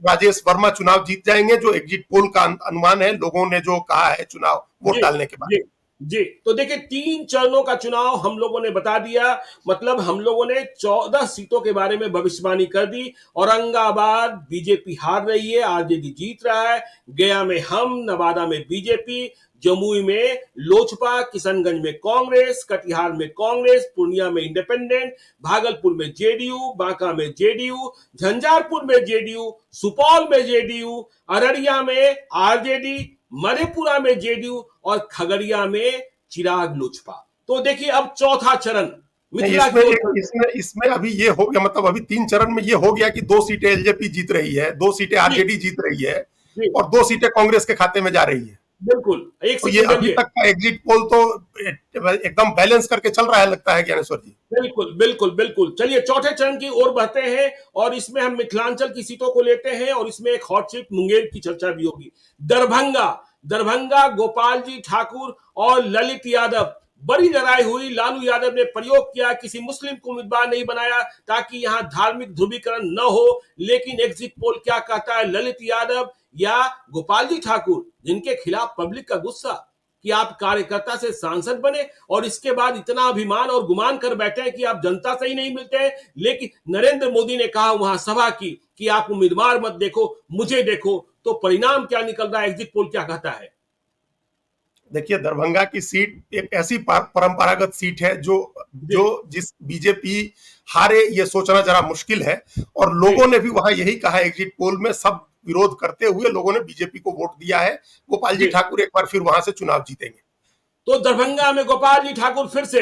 राजेश वर्मा चुनाव जीत जाएंगे, जो एग्जिट पोल का अनुमान है, लोगों ने जो कहा है चुनाव वोट जी डालने के बाद। जी जी। तो देखिए 3 चरणों का चुनाव हम लोगों ने बता दिया। मतलब हम लोगों ने 14 सीटों के बारे में भविष्यवाणी कर दी। औरंगाबाद बीजेपी हार रही है, आरजेडी जीत रहा है। गया में हम, नवादा में बीजेपी, जमुई में लोजपा, किशनगंज में कांग्रेस, कटिहार में कांग्रेस, पूर्णिया में इंडिपेंडेंट, भागलपुर में जेडीयू, बांका में जेडीयू, झंझारपुर में जेडीयू, सुपौल में जेडीयू, अररिया में आरजेडी, मधेपुरा में जेडीयू और खगड़िया में चिराग लोजपा। तो देखिए अब चौथा चरण नहीं, मिथिला की ओर चलते हैं। इसमें अभी ये हो गया, मतलब अभी 3 चरण में ये हो गया कि 2 सीटें एलजेपी जीत रही है, 2 सीटें जी आरजेडी जीत रही है, जी। और 2 सीटें कांग्रेस के खाते में जा रही है। बिल्कुल, एक तो ये सेकंड अभी दीजिए। तक का एग्जिट पोल तो एकदम बैलेंस करके चल रहा है, लगता है ज्ञानेश्वर जी। बिल्कुल बिल्कुल बिल्कुल। चलिए चौथे चरण की ओर बढ़ते हैं और इसमें हम मिथिलांचल की सीटों को लेते हैं और इसमें एक हॉट सीट मुंगेर की चर्चा भी होगी। दरभंगा, दरभंगा गोपाल जी ठाकुर और ललित यादव बड़ी लड़ाई हुई, लालू यादव ने प्रयोग किया, किसी मुस्लिम को उम्मीदवार नहीं बनाया ताकि यहां धार्मिक ध्रुवीकरण न हो। लेकिन एग्जिट पोल क्या कहता है, ललित यादव या गोपाल जी ठाकुर, जिनके खिलाफ पब्लिक का गुस्सा कि आप कार्यकर्ता से सांसद बने और इसके बाद इतना अभिमान और गुमान कर बैठे हैं कि आप जनता से ही नहीं मिलते हैं। लेकिन नरेंद्र मोदी ने कहा वहां सभा की कि आप उम्मीदवार मत देखो, मुझे देखो। तो परिणाम क्या निकल रहा है, एग्जिट पोल क्या कहता है? देखिए, दरभंगा की सीट एक ऐसी परंपरागत सीट है जो जो जिस बीजेपी हारे ये सोचना जरा मुश्किल है, और लोगों ने भी वहां यही कहा, एग्जिट पोल में सब विरोध करते हुए लोगों ने बीजेपी को वोट दिया है। गोपाल जी ठाकुर एक बार फिर वहां से चुनाव जीतेंगे। तो दरभंगा में गोपाल जी ठाकुर फिर से?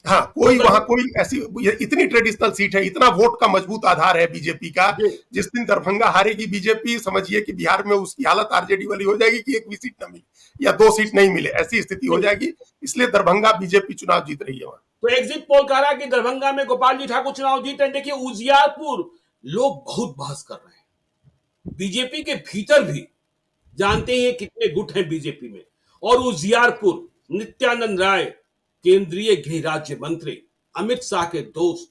हाँ, कोई वहां कोई ऐसी इतनी ट्रेडिशनल सीट है, इतना वोट का मजबूत आधार है बीजेपी का। जिस दिन दरभंगा हारेगी बीजेपी, समझिए कि बिहार में उसकी हालत आरजेडी वाली हो जाएगी कि एक भी सीट न मिले या 2 सीट नहीं मिले, ऐसी स्थिति हो जाएगी। इसलिए दरभंगा बीजेपी चुनाव जीत रही है वहां। तो एग्जिट पोल कह रहा है कि दरभंगा में गोपाल जी ठाकुर चुनाव जीते। देखिए उजियारपुर लोग बहुत बहस कर रहे हैं, बीजेपी के भीतर भी जानते हैं कितने गुट हैं बीजेपी में। और उजियारपुर नित्यानंद राय, केंद्रीय गृह राज्य मंत्री, अमित शाह के दोस्त,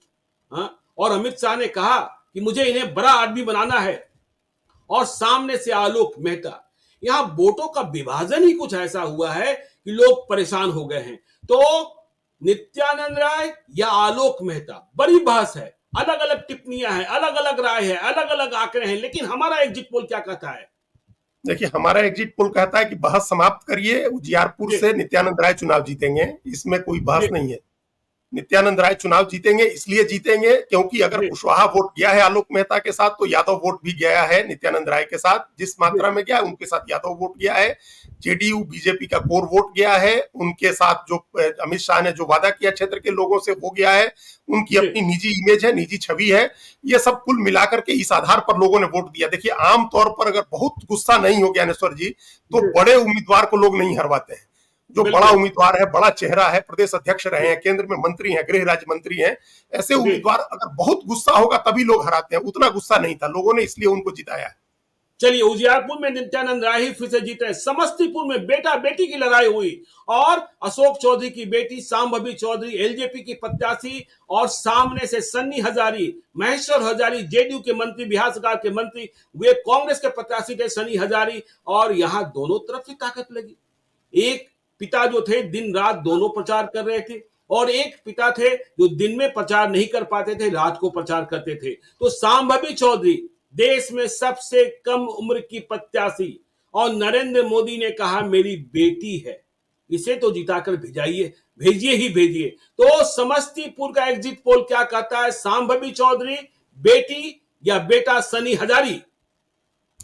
हाँ? और अमित शाह ने कहा कि मुझे इन्हें बड़ा आदमी बनाना है। और सामने से आलोक मेहता, यहां वोटों का विभाजन ही कुछ ऐसा हुआ है कि लोग परेशान हो गए हैं। तो नित्यानंद राय या आलोक मेहता, बड़ी बहस है, अलग अलग टिप्पणियां हैं, अलग अलग राय है, अलग अलग आंकड़े हैं। लेकिन हमारा एग्जिट पोल क्या कहता है? देखिए, हमारा एग्जिट पोल कहता है कि बहस समाप्त करिए, उजियारपुर से नित्यानंद राय चुनाव जीतेंगे, इसमें कोई बहस नहीं है। नित्यानंद राय चुनाव जीतेंगे, इसलिए जीतेंगे क्योंकि अगर कुशवाहा वोट गया है आलोक मेहता के साथ, तो यादव वोट भी गया है नित्यानंद राय के साथ। जिस मात्रा में गया है उनके साथ यादव वोट गया है। जेडीयू बीजेपी का कोर वोट गया है उनके साथ। जो अमित शाह ने जो वादा किया क्षेत्र के लोगों से वो गया है। उनकी अपनी निजी इमेज है, निजी छवि है। ये सब कुल मिलाकर के इस आधार पर लोगों ने वोट दिया। देखिए, आमतौर पर अगर बहुत गुस्सा नहीं हो ज्ञानेश्वर जी, तो बड़े उम्मीदवार को लोग नहीं हरवाते हैं। जो बड़ा उम्मीदवार है, बड़ा चेहरा है, प्रदेश अध्यक्ष रहे हैं, केंद्र में मंत्री हैं, गृह राज्य मंत्री हैं, ऐसे उम्मीदवार अगर बहुत गुस्सा होगा तभी लोग हराते हैं। उतना गुस्सा नहीं था लोगों ने, इसलिए उनको जिताया है। चलिए, उजियारपुर में नित्यानंद राय ही फिर से जीते। समस्तीपुर में बेटा बेटी की लड़ाई हुई और अशोक चौधरी की बेटी सांभवी चौधरी एलजेपी की प्रत्याशी, और सामने से सन्नी हजारी, महेश्वर हजारी जेडीयू के मंत्री, बिहार सरकार के मंत्री, वे कांग्रेस के प्रत्याशी थे सन्नी हजारी। और यहां दोनों तरफ से ताकत लगी। एक पिता जो थे दिन रात दोनों प्रचार कर रहे थे, और एक पिता थे जो दिन में प्रचार नहीं कर पाते थे, रात को प्रचार करते थे। तो सांभवी चौधरी देश में सबसे कम उम्र की प्रत्याशी, और नरेंद्र मोदी ने कहा मेरी बेटी है, इसे तो जिताकर भेजाइए, भेजिए ही भेजिए। तो समस्तीपुर का एग्जिट पोल क्या कहता है, सांभवी चौधरी बेटी या बेटा सनी हजारी?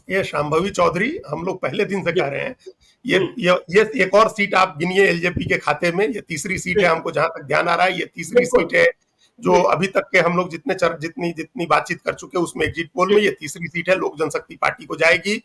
ये शांभवी चौधरी, हम लोग पहले दिन से कह रहे हैं। ये एक और सीट आप गिनिए एलजेपी के खाते में, ये तीसरी सीट है हमको जहां तक ध्यान आ रहा है। ये तीसरी सीट है जो अभी तक के हम लोग जितनी बातचीत कर चुके हैं उसमें एग्जिट पोल में ये तीसरी सीट है। लोक जनशक्ति पार्टी को जाएगी।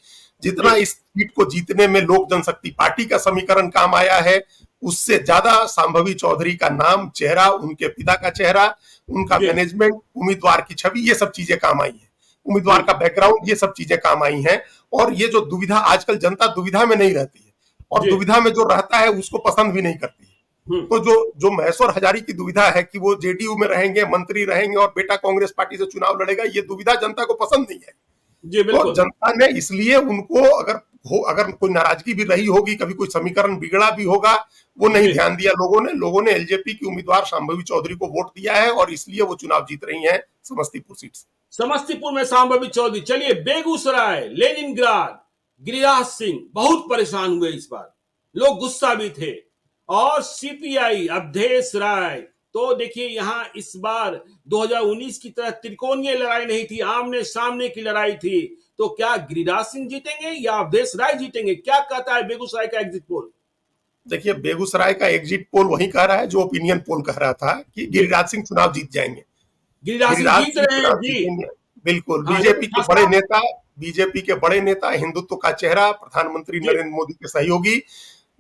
जितना इस सीट को जीतने में लोक जनशक्ति पार्टी का समीकरण काम आया है, उससे ज्यादा सांभवी चौधरी का नाम, चेहरा, उनके पिता का चेहरा, उनका मैनेजमेंट, उम्मीदवार की छवि, ये सब चीजें काम आई है। उम्मीदवार का बैकग्राउंड, ये सब चीजें काम आई हैं। और ये जो दुविधा, आजकल जनता दुविधा में नहीं रहती है, और दुविधा में जो रहता है उसको पसंद भी नहीं करती है। तो जो महेश्वर हजारी की दुविधा है कि वो जेडीयू में रहेंगे, मंत्री रहेंगे और बेटा कांग्रेस पार्टी से चुनाव लड़ेगा, ये दुविधा जनता को पसंद नहीं है। तो जनता ने इसलिए उनको, अगर कोई नाराजगी भी रही होगी, कभी कोई समीकरण बिगड़ा भी होगा, वो नहीं ध्यान दिया लोगों ने एलजेपी की उम्मीदवार सांभवी चौधरी को वोट दिया है, और इसलिए वो चुनाव जीत रही हैं समस्तीपुर सीट से। समस्तीपुर में सांभवी चौधरी। चलिए, बेगूसराय, लेनिनग्राड, गिरिराज सिंह बहुत परेशान हुए इस बार, लोग गुस्सा भी थे। और सीपीआई अवधेश राय। तो देखिए, यहां इस बार 2019 की तरह त्रिकोणीय लड़ाई नहीं थी, आमने सामने की लड़ाई थी। तो क्या गिरिराज सिंह जीतेंगे या अवधेश राय जीतेंगे, क्या कहता है बेगूसराय का एग्जिट पोल? देखिए, बेगूसराय का एग्जिट पोल वही कह रहा है जो ओपिनियन पोल कह रहा था कि गिरिराज सिंह चुनाव जीत जाएंगे। गिरिराज सिंह जीत रहे हैं जी, बिल्कुल। बीजेपी के बड़े नेता, हिंदुत्व का चेहरा, प्रधानमंत्री नरेंद्र मोदी के सहयोगी,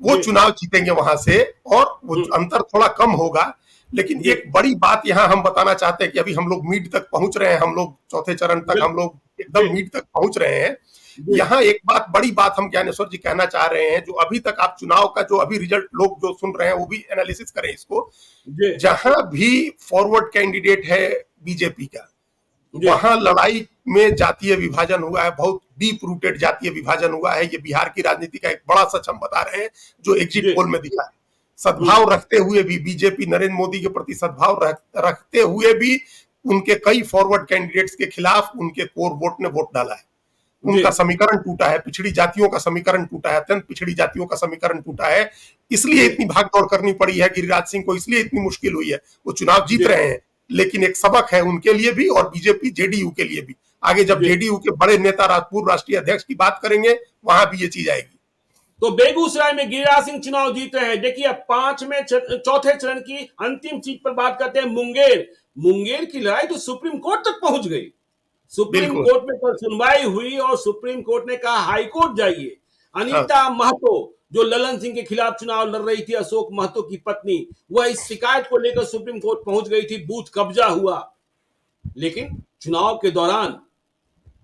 वो चुनाव जीतेंगे वहां से, और वो अंतर थोड़ा कम होगा। लेकिन एक बड़ी बात यहां हम बताना चाहते हैं कि अभी हम लोग मिड तक पहुंच रहे हैं, हम लोग चौथे चरण तक हम लोग एकदम मीट तक पहुंच रहे हैं। जी यहाँ एक बात, बड़ी बात हम ज्ञानेश्वर जी कहना चाह रहे हैं, जो अभी तक आप चुनाव का जो अभी रिजल्ट लोग जो सुन रहे हैं वो भी एनालिसिस करें इसको। जी जहां भी फॉरवर्ड कैंडिडेट है बीजेपी का, जी वहां लड़ाई में जातीय विभाजन हुआ है, बहुत डीप रूटेड जातीय विभाजन हुआ है। ये बिहार की राजनीति का एक बड़ा सच हम बता रहे हैं, जो एग्जिट जी पोल में दिखा है। सद्भाव रखते हुए भी बीजेपी नरेंद्र मोदी के प्रति सद्भाव रखते हुए भी उनके कई फॉरवर्ड कैंडिडेट्स के खिलाफ उनके कोर वोट ने वोट डाला है। जी उनका समीकरण टूटा है, पिछड़ी जातियों का समीकरण टूटा है, अत्यंत पिछड़ी जातियों का समीकरण टूटा है। इसलिए इतनी भागदौड़ करनी पड़ी है गिरिराज सिंह को, इसलिए इतनी मुश्किल हुई है। वो चुनाव जीत जी रहे हैं, लेकिन एक सबक है उनके लिए भी और बीजेपी जेडीयू के लिए भी। आगे जब जी। जेडीयू के बड़े नेता पूर्व राष्ट्रीय अध्यक्ष की बात करेंगे, वहां भी ये चीज आएगी। तो बेगूसराय में गिरिराज सिंह चुनाव जीत रहे हैं। देखिए अब चौथे चरण की अंतिम सीट पर बात करते हैं। मुंगेर, मुंगेर की लड़ाई तो सुप्रीम कोर्ट तक पहुंच गई। सुप्रीम बिल्कुल। कोर्ट में कल सुनवाई हुई और सुप्रीम कोर्ट ने कहा हाई कोर्ट जाइए। हाँ, अनीता महतो जो ललन सिंह के खिलाफ चुनाव लड़ रही थी, अशोक महतो की पत्नी, वह इस शिकायत को लेकर सुप्रीम कोर्ट पहुंच गई थी। बूथ कब्जा हुआ, लेकिन चुनाव के दौरान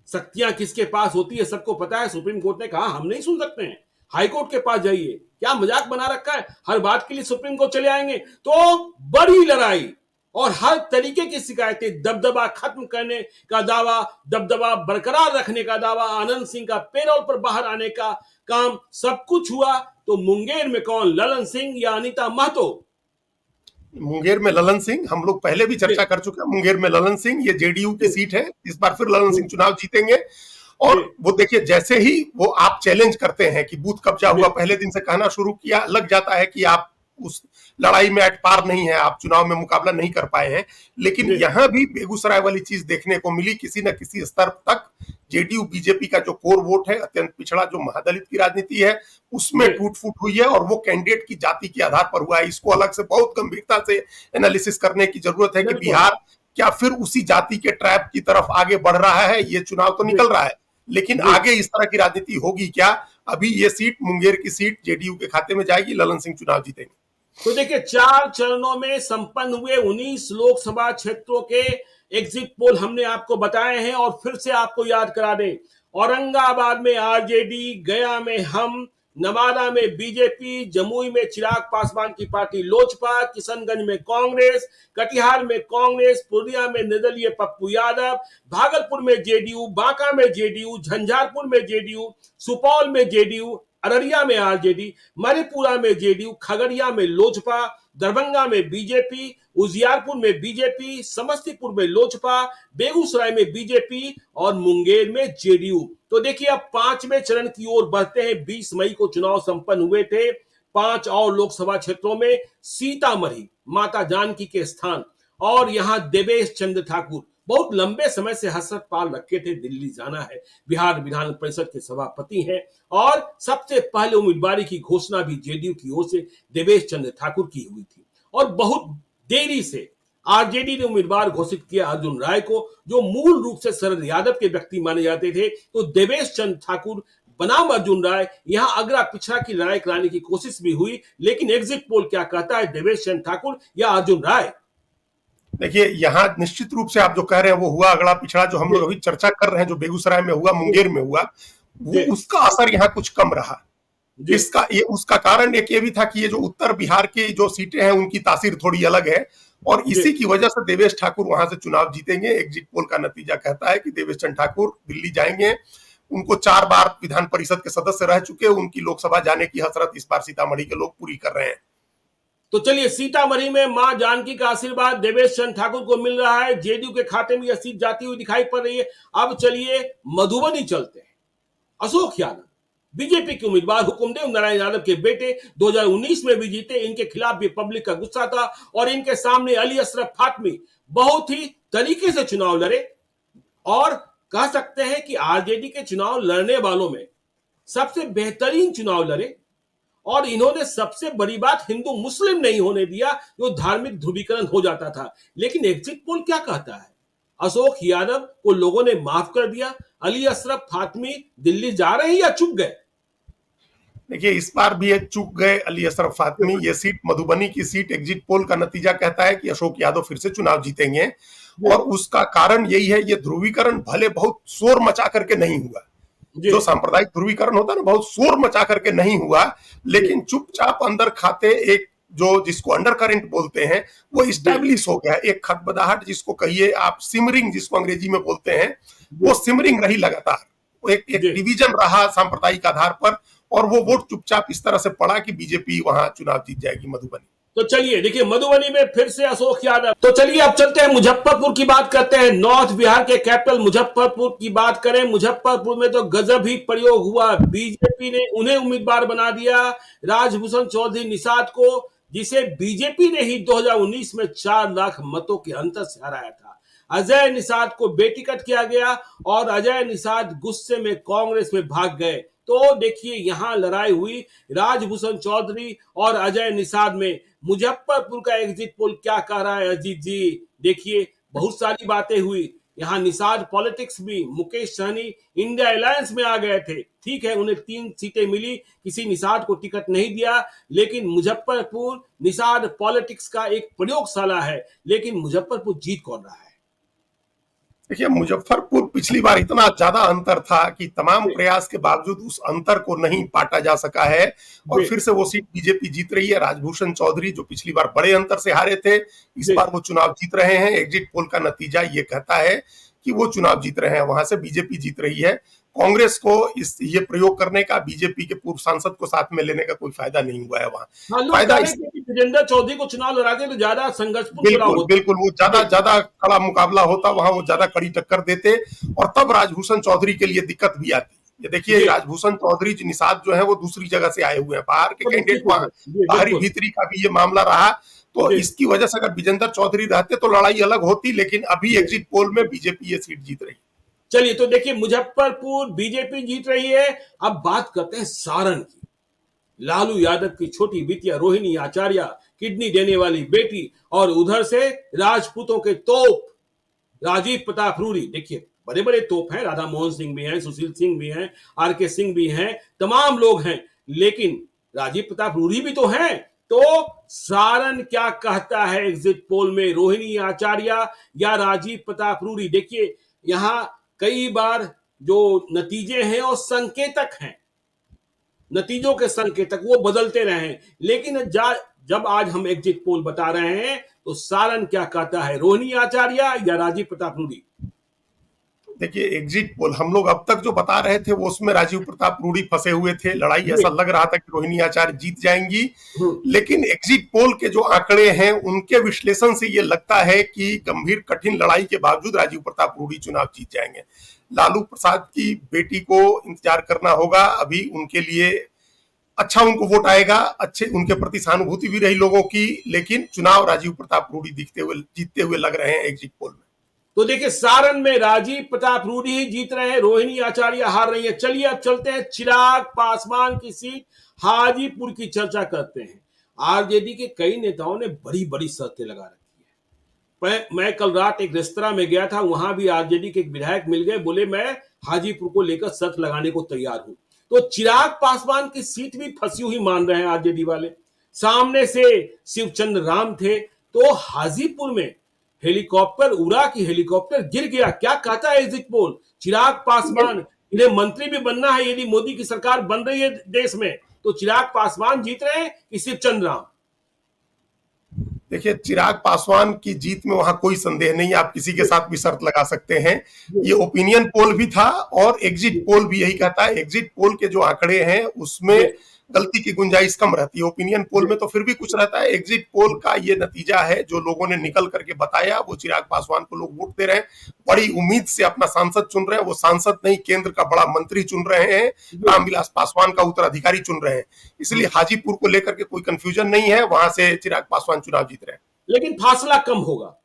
शक्तियां किसके पास होती है सबको पता है। सुप्रीम कोर्ट ने कहा हम नहीं सुन सकते हैं, हाई कोर्ट के पास जाइए। क्या मजाक बना रखा है, हर बात के लिए सुप्रीम कोर्ट चले आएंगे। तो बड़ी लड़ाई और हर तरीके की शिकायतें, दबदबा खत्म करने का दावा, दबदबा बरकरार रखने का दावा, आनंद सिंह का पेरोल पर बाहर आने का काम, सब कुछ हुआ। तो मुंगेर में कौन, ललन सिंह या अनीता महतो? मुंगेर में ललन सिंह, हम लोग पहले भी चर्चा कर चुके हैं। मुंगेर में ललन सिंह, ये जेडीयू की सीट है, इस बार फिर ललन सिंह चुनाव जीतेंगे। और वो देखिए, जैसे ही वो आप चैलेंज करते हैं कि बूथ कब्जा हुआ, पहले दिन से कहना शुरू किया, लग जाता है कि आप उस लड़ाई में एट पार नहीं है, आप चुनाव में मुकाबला नहीं कर पाए हैं। लेकिन यहां भी बेगूसराय वाली चीज देखने को मिली, किसी न किसी स्तर तक जेडीयू बीजेपी का जो कोर वोट है, अत्यंत पिछड़ा जो महादलित की राजनीति है, उसमें टूट फूट हुई है। और वो कैंडिडेट की जाति के आधार पर हुआ है। इसको अलग से बहुत गंभीरता से एनालिसिस करने की जरूरत है कि बिहार क्या फिर उसी जाति के ट्रैप की तरफ आगे बढ़ रहा है। ये चुनाव तो निकल रहा है, लेकिन आगे इस तरह की राजनीति होगी क्या? अभी ये सीट, मुंगेर की सीट, जेडीयू के खाते में जाएगी, ललन सिंह चुनाव जीतेंगे। तो देखिए 4 चरणों में संपन्न हुए 19 लोकसभा क्षेत्रों के एग्जिट पोल हमने आपको बताए हैं और फिर से आपको याद करा दें। औरंगाबाद में आरजेडी, गया में हम, नवादा में बीजेपी, जमुई में चिराग पासवान की पार्टी लोजपा, किशनगंज में कांग्रेस, कटिहार में कांग्रेस, पूर्णिया में निर्दलीय पप्पू यादव, भागलपुर में जेडीयू, बांका में जेडीयू, झंझारपुर में जेडीयू, सुपौल में जेडीयू, अररिया में आरजेडी, मधेपुरा में जेडीयू, खगड़िया में लोजपा, दरभंगा में बीजेपी, उजियारपुर में बीजेपी, समस्तीपुर में लोजपा, बेगूसराय में बीजेपी और मुंगेर में जेडीयू। तो देखिए अब 5वें चरण की ओर बढ़ते हैं। 20 मई को चुनाव संपन्न हुए थे 5 और लोकसभा क्षेत्रों में। सीतामढ़ी माता जानकी के स्थान और यहां देवेश चंद्र ठाकुर बहुत लंबे समय से हसरत पाल रखे थे, दिल्ली जाना है, बिहार विधान परिषद के सभापति हैं और सबसे पहले उम्मीदवारी की घोषणा भी जेडीयू की ओर से देवेश चंद्र ठाकुर की हुई थी। और बहुत देरी से आरजेडी ने उम्मीदवार घोषित किया अर्जुन राय को, जो मूल रूप से शरद यादव के व्यक्ति माने जाते थे। तो देवेश चंद्र ठाकुर बनाम अर्जुन राय, यहां अगला पिछड़ा की लड़ाई कराने की कोशिश भी हुई। लेकिन एग्जिट पोल क्या कहता है, देवेश चंद्र ठाकुर या अर्जुन राय? देखिए, यहाँ निश्चित रूप से आप जो कह रहे हैं वो हुआ अगला पिछड़ा, जो हम लोग अभी चर्चा कर रहे हैं, जो बेगूसराय में हुआ, मुंगेर में हुआ, वो उसका असर यहाँ कुछ कम रहा। उसका कारण एक ये भी था कि ये जो उत्तर बिहार की जो सीटें हैं उनकी तासीर थोड़ी अलग है और इसी की वजह से देवेश ठाकुर वहां से चुनाव जीतेंगे। एग्जिट पोल का नतीजा कहता है कि देवेश चंद्र ठाकुर दिल्ली जाएंगे। उनको 4 बार विधान परिषद के सदस्य रह चुके, उनकी लोकसभा जाने की हसरत इस बार सीतामढ़ी के लोग पूरी कर रहे हैं। तो चलिए, सीतामढ़ी में मां जानकी का आशीर्वाद देवेश चंद्र ठाकुर को मिल रहा है, जेडीयू के खाते में यह सीट जाती हुई दिखाई पड़ रही है। अब चलिए मधुबनी चलते हैं। अशोक यादव बीजेपी के उम्मीदवार, हुकुमदेव नारायण यादव के बेटे, 2019 में भी जीते। इनके खिलाफ भी पब्लिक का गुस्सा था और इनके सामने अली अशरफ फातमी बहुत ही तरीके से चुनाव लड़े और कह सकते हैं कि आरजेडी के चुनाव लड़ने वालों में सबसे बेहतरीन चुनाव लड़े। और इन्होंने सबसे बड़ी बात, हिंदू मुस्लिम नहीं होने दिया, जो धार्मिक ध्रुवीकरण हो जाता था। लेकिन एग्जिट पोल क्या कहता है, अशोक यादव को लोगों ने माफ कर दिया, अली अशरफ फातमी दिल्ली जा रहे हैं या चुप गए? देखिए इस बार भी एक चूक गए अली अशरफ फातमी। ये सीट, मधुबनी की सीट, एग्जिट पोल का नतीजा कहता है कि अशोक यादव फिर से चुनाव जीतेंगे, जी और उसका कारण यही है, ये ध्रुवीकरण भले बहुत शोर मचा करके नहीं हुआ, जी जो सांप्रदायिक ध्रुवीकरण होता है ना, बहुत शोर मचा करके नहीं हुआ, जी लेकिन चुपचाप अंदर खाते एक, जो जिसको अंडर करंट बोलते हैं, वो जी इस्टेब्लिश हो गया, एक खटबदाहट जिसको कहिए आप, सिमरिंग जिसको अंग्रेजी में बोलते हैं, जी वो सिमरिंग रही लगातार। एक एक जी डिवीजन रहा सांप्रदायिक आधार पर, और वो वोट चुपचाप इस तरह से पड़ा कि बीजेपी वहां चुनाव जीत जाएगी मधुबनी। तो चलिए देखिए, मधुबनी में फिर से अशोक यादव। तो चलिए अब चलते हैं मुजफ्फरपुर की बात करते हैं। नॉर्थ बिहार के कैपिटल मुजफ्फरपुर की बात करें। मुजफ्फरपुर में तो गजब ही प्रयोग हुआ। बीजेपी ने उन्हें उम्मीदवार बना दिया, राजभूषण चौधरी निषाद को, जिसे बीजेपी ने ही 2019 में 4 लाख मतों के अंतर से हराया था। अजय निषाद को बेटिकट किया गया और अजय निषाद गुस्से में कांग्रेस में भाग गए। तो देखिए यहां लड़ाई हुई राजभूषण चौधरी और अजय निषाद में। मुजफ्फरपुर का एग्जिट पोल क्या कह रहा है अजीत जी? देखिए बहुत सारी बातें हुई। यहां निषाद पॉलिटिक्स भी, मुकेश सहनी इंडिया अलायंस में आ गए थे। ठीक है, उन्हें 3 सीटें मिली, किसी निषाद को टिकट नहीं दिया, लेकिन मुजफ्फरपुर निषाद पॉलिटिक्स का एक प्रयोगशाला है। लेकिन मुजफ्फरपुर जीत कौन रहा है? देखिए मुजफ्फरपुर पिछली बार इतना ज्यादा अंतर था कि तमाम जी प्रयास के बावजूद उस अंतर को नहीं पाटा जा सका है, और जी फिर से वो सीट बीजेपी जीत रही है। राजभूषण चौधरी जो पिछली बार बड़े अंतर से हारे थे, इस जी बार वो चुनाव जीत रहे हैं। एग्जिट पोल का नतीजा ये कहता है कि वो चुनाव जीत रहे हैं, वहां से बीजेपी जीत रही है। कांग्रेस को इस ये प्रयोग करने का, बीजेपी के पूर्व सांसद को साथ में लेने का कोई फायदा नहीं हुआ है वहां। हाँ, लोग फायदा कह रहे इस, थे कि विजेंद्र चौधरी को चुनाव लड़ाते तो ज्यादा संघर्षपूर्ण चुनाव बिल्कुल होता। बिल्कुल, वो ज्यादा जी ज्यादा कड़ा मुकाबला होता वहां, वो ज्यादा कड़ी टक्कर देते, और तब राजभूषण चौधरी के लिए दिक्कत भी आती। ये देखिए जी राजभूषण चौधरी जी, निषाद जो है वो दूसरी जगह से आए हुए हैं, बाहर के कैंडिडेट, वहां जी बाहरी बिल्कुल। भीतरी का भी ये मामला रहा। तो जी इसकी वजह से अगर विजेंद्र चौधरी रहते तो लड़ाई अलग होती, लेकिन अभी जी एग्जिट पोल में बीजेपी ये सीट जीत रही। चलिए, तो देखिए मुजफ्फरपुर बीजेपी जीत रही है। अब बात करते हैं सारण की। लालू यादव की छोटी बिटिया रोहिणी आचार्य, किडनी देने वाली बेटी, और उधर से राजपूतों के तोप राजीव प्रताप रूडी। देखिए बड़े बड़े तोप हैं, राधा मोहन सिंह भी हैं, सुशील सिंह भी हैं, आर के सिंह भी हैं, तमाम लोग हैं, लेकिन राजीव प्रताप रूडी भी तो हैं। तो सारण क्या कहता है एग्जिट पोल में, रोहिणी आचार्य या राजीव प्रताप रूडी? देखिए यहां कई बार जो नतीजे हैं और संकेतक हैं, नतीजों के संकेतक वो बदलते रहे हैं, लेकिन जब आज हम एग्जिट पोल बता रहे हैं तो सारण क्या कहता है, रोहिणी आचार्य या राजीव प्रताप रूडी? देखिए एग्जिट पोल हम लोग अब तक जो बता रहे थे वो, उसमें राजीव प्रताप रूडी फंसे हुए थे, लड़ाई जी ऐसा लग रहा था कि रोहिणी आचार्य जीत जाएंगी। हम्म, लेकिन एग्जिट पोल के जो आंकड़े हैं उनके विश्लेषण से ये लगता है कि गंभीर कठिन लड़ाई के बावजूद राजीव प्रताप रूडी चुनाव जीत जाएंगे। लालू प्रसाद की बेटी को इंतजार करना होगा अभी उनके लिए। अच्छा उनको वोट आएगा, अच्छे उनके प्रति सहानुभूति भी रही लोगों की, लेकिन चुनाव राजीव प्रताप रूडी जीतते हुए लग रहे हैं एग्जिट पोल में। तो देखिए सारण में राजीव प्रताप रूडी ही जीत रहे हैं, रोहिणी आचार्य हार रही है। चलिए अब चलते हैं चिराग पासवान की सीट हाजीपुर की चर्चा करते हैं। आरजेडी के कई नेताओं ने बड़ी बड़ी शर्तें लगा रखी है। मैं कल रात एक रेस्तरा में गया था, वहां भी आरजेडी के एक विधायक मिल गए, बोले मैं हाजीपुर को लेकर शर्त लगाने को तैयार हूं। तो चिराग पासवान की सीट भी फंसी हुई मान रहे हैं आरजेडी वाले। सामने से शिवचंद्र राम थे, तो हाजीपुर में हेलीकॉप्टर उड़ा कि हेलीकॉप्टर गिर गया, क्या कहता है एग्जिट पोल? चिराग पासवान, इन्हें मंत्री भी बनना है यदि मोदी की सरकार बन रही है देश में, तो चिराग पासवान जीत रहे हैं कि शिवचंद्र राम? देखिए चिराग पासवान की जीत में वहां कोई संदेह नहीं, आप किसी के साथ भी शर्त लगा सकते हैं। ये ओपिनियन पोल भी था और एग्जिट पोल भी यही कहता है। एग्जिट पोल के जो आंकड़े हैं उसमें गलती की गुंजाइश कम रहती है, ओपिनियन पोल में तो फिर भी कुछ रहता है। एग्जिट पोल का ये नतीजा है, जो लोगों ने निकल करके बताया वो चिराग पासवान को लोग वोट दे रहे हैं, बड़ी उम्मीद से अपना सांसद चुन रहे हैं। वो सांसद नहीं, केंद्र का बड़ा मंत्री चुन रहे हैं, रामविलास पासवान का उत्तराधिकारी चुन रहे हैं। इसलिए हाजीपुर को लेकर के कोई कंफ्यूजन नहीं है, वहां से चिराग पासवान चुनाव जीत रहे हैं। लेकिन फासला कम होगा।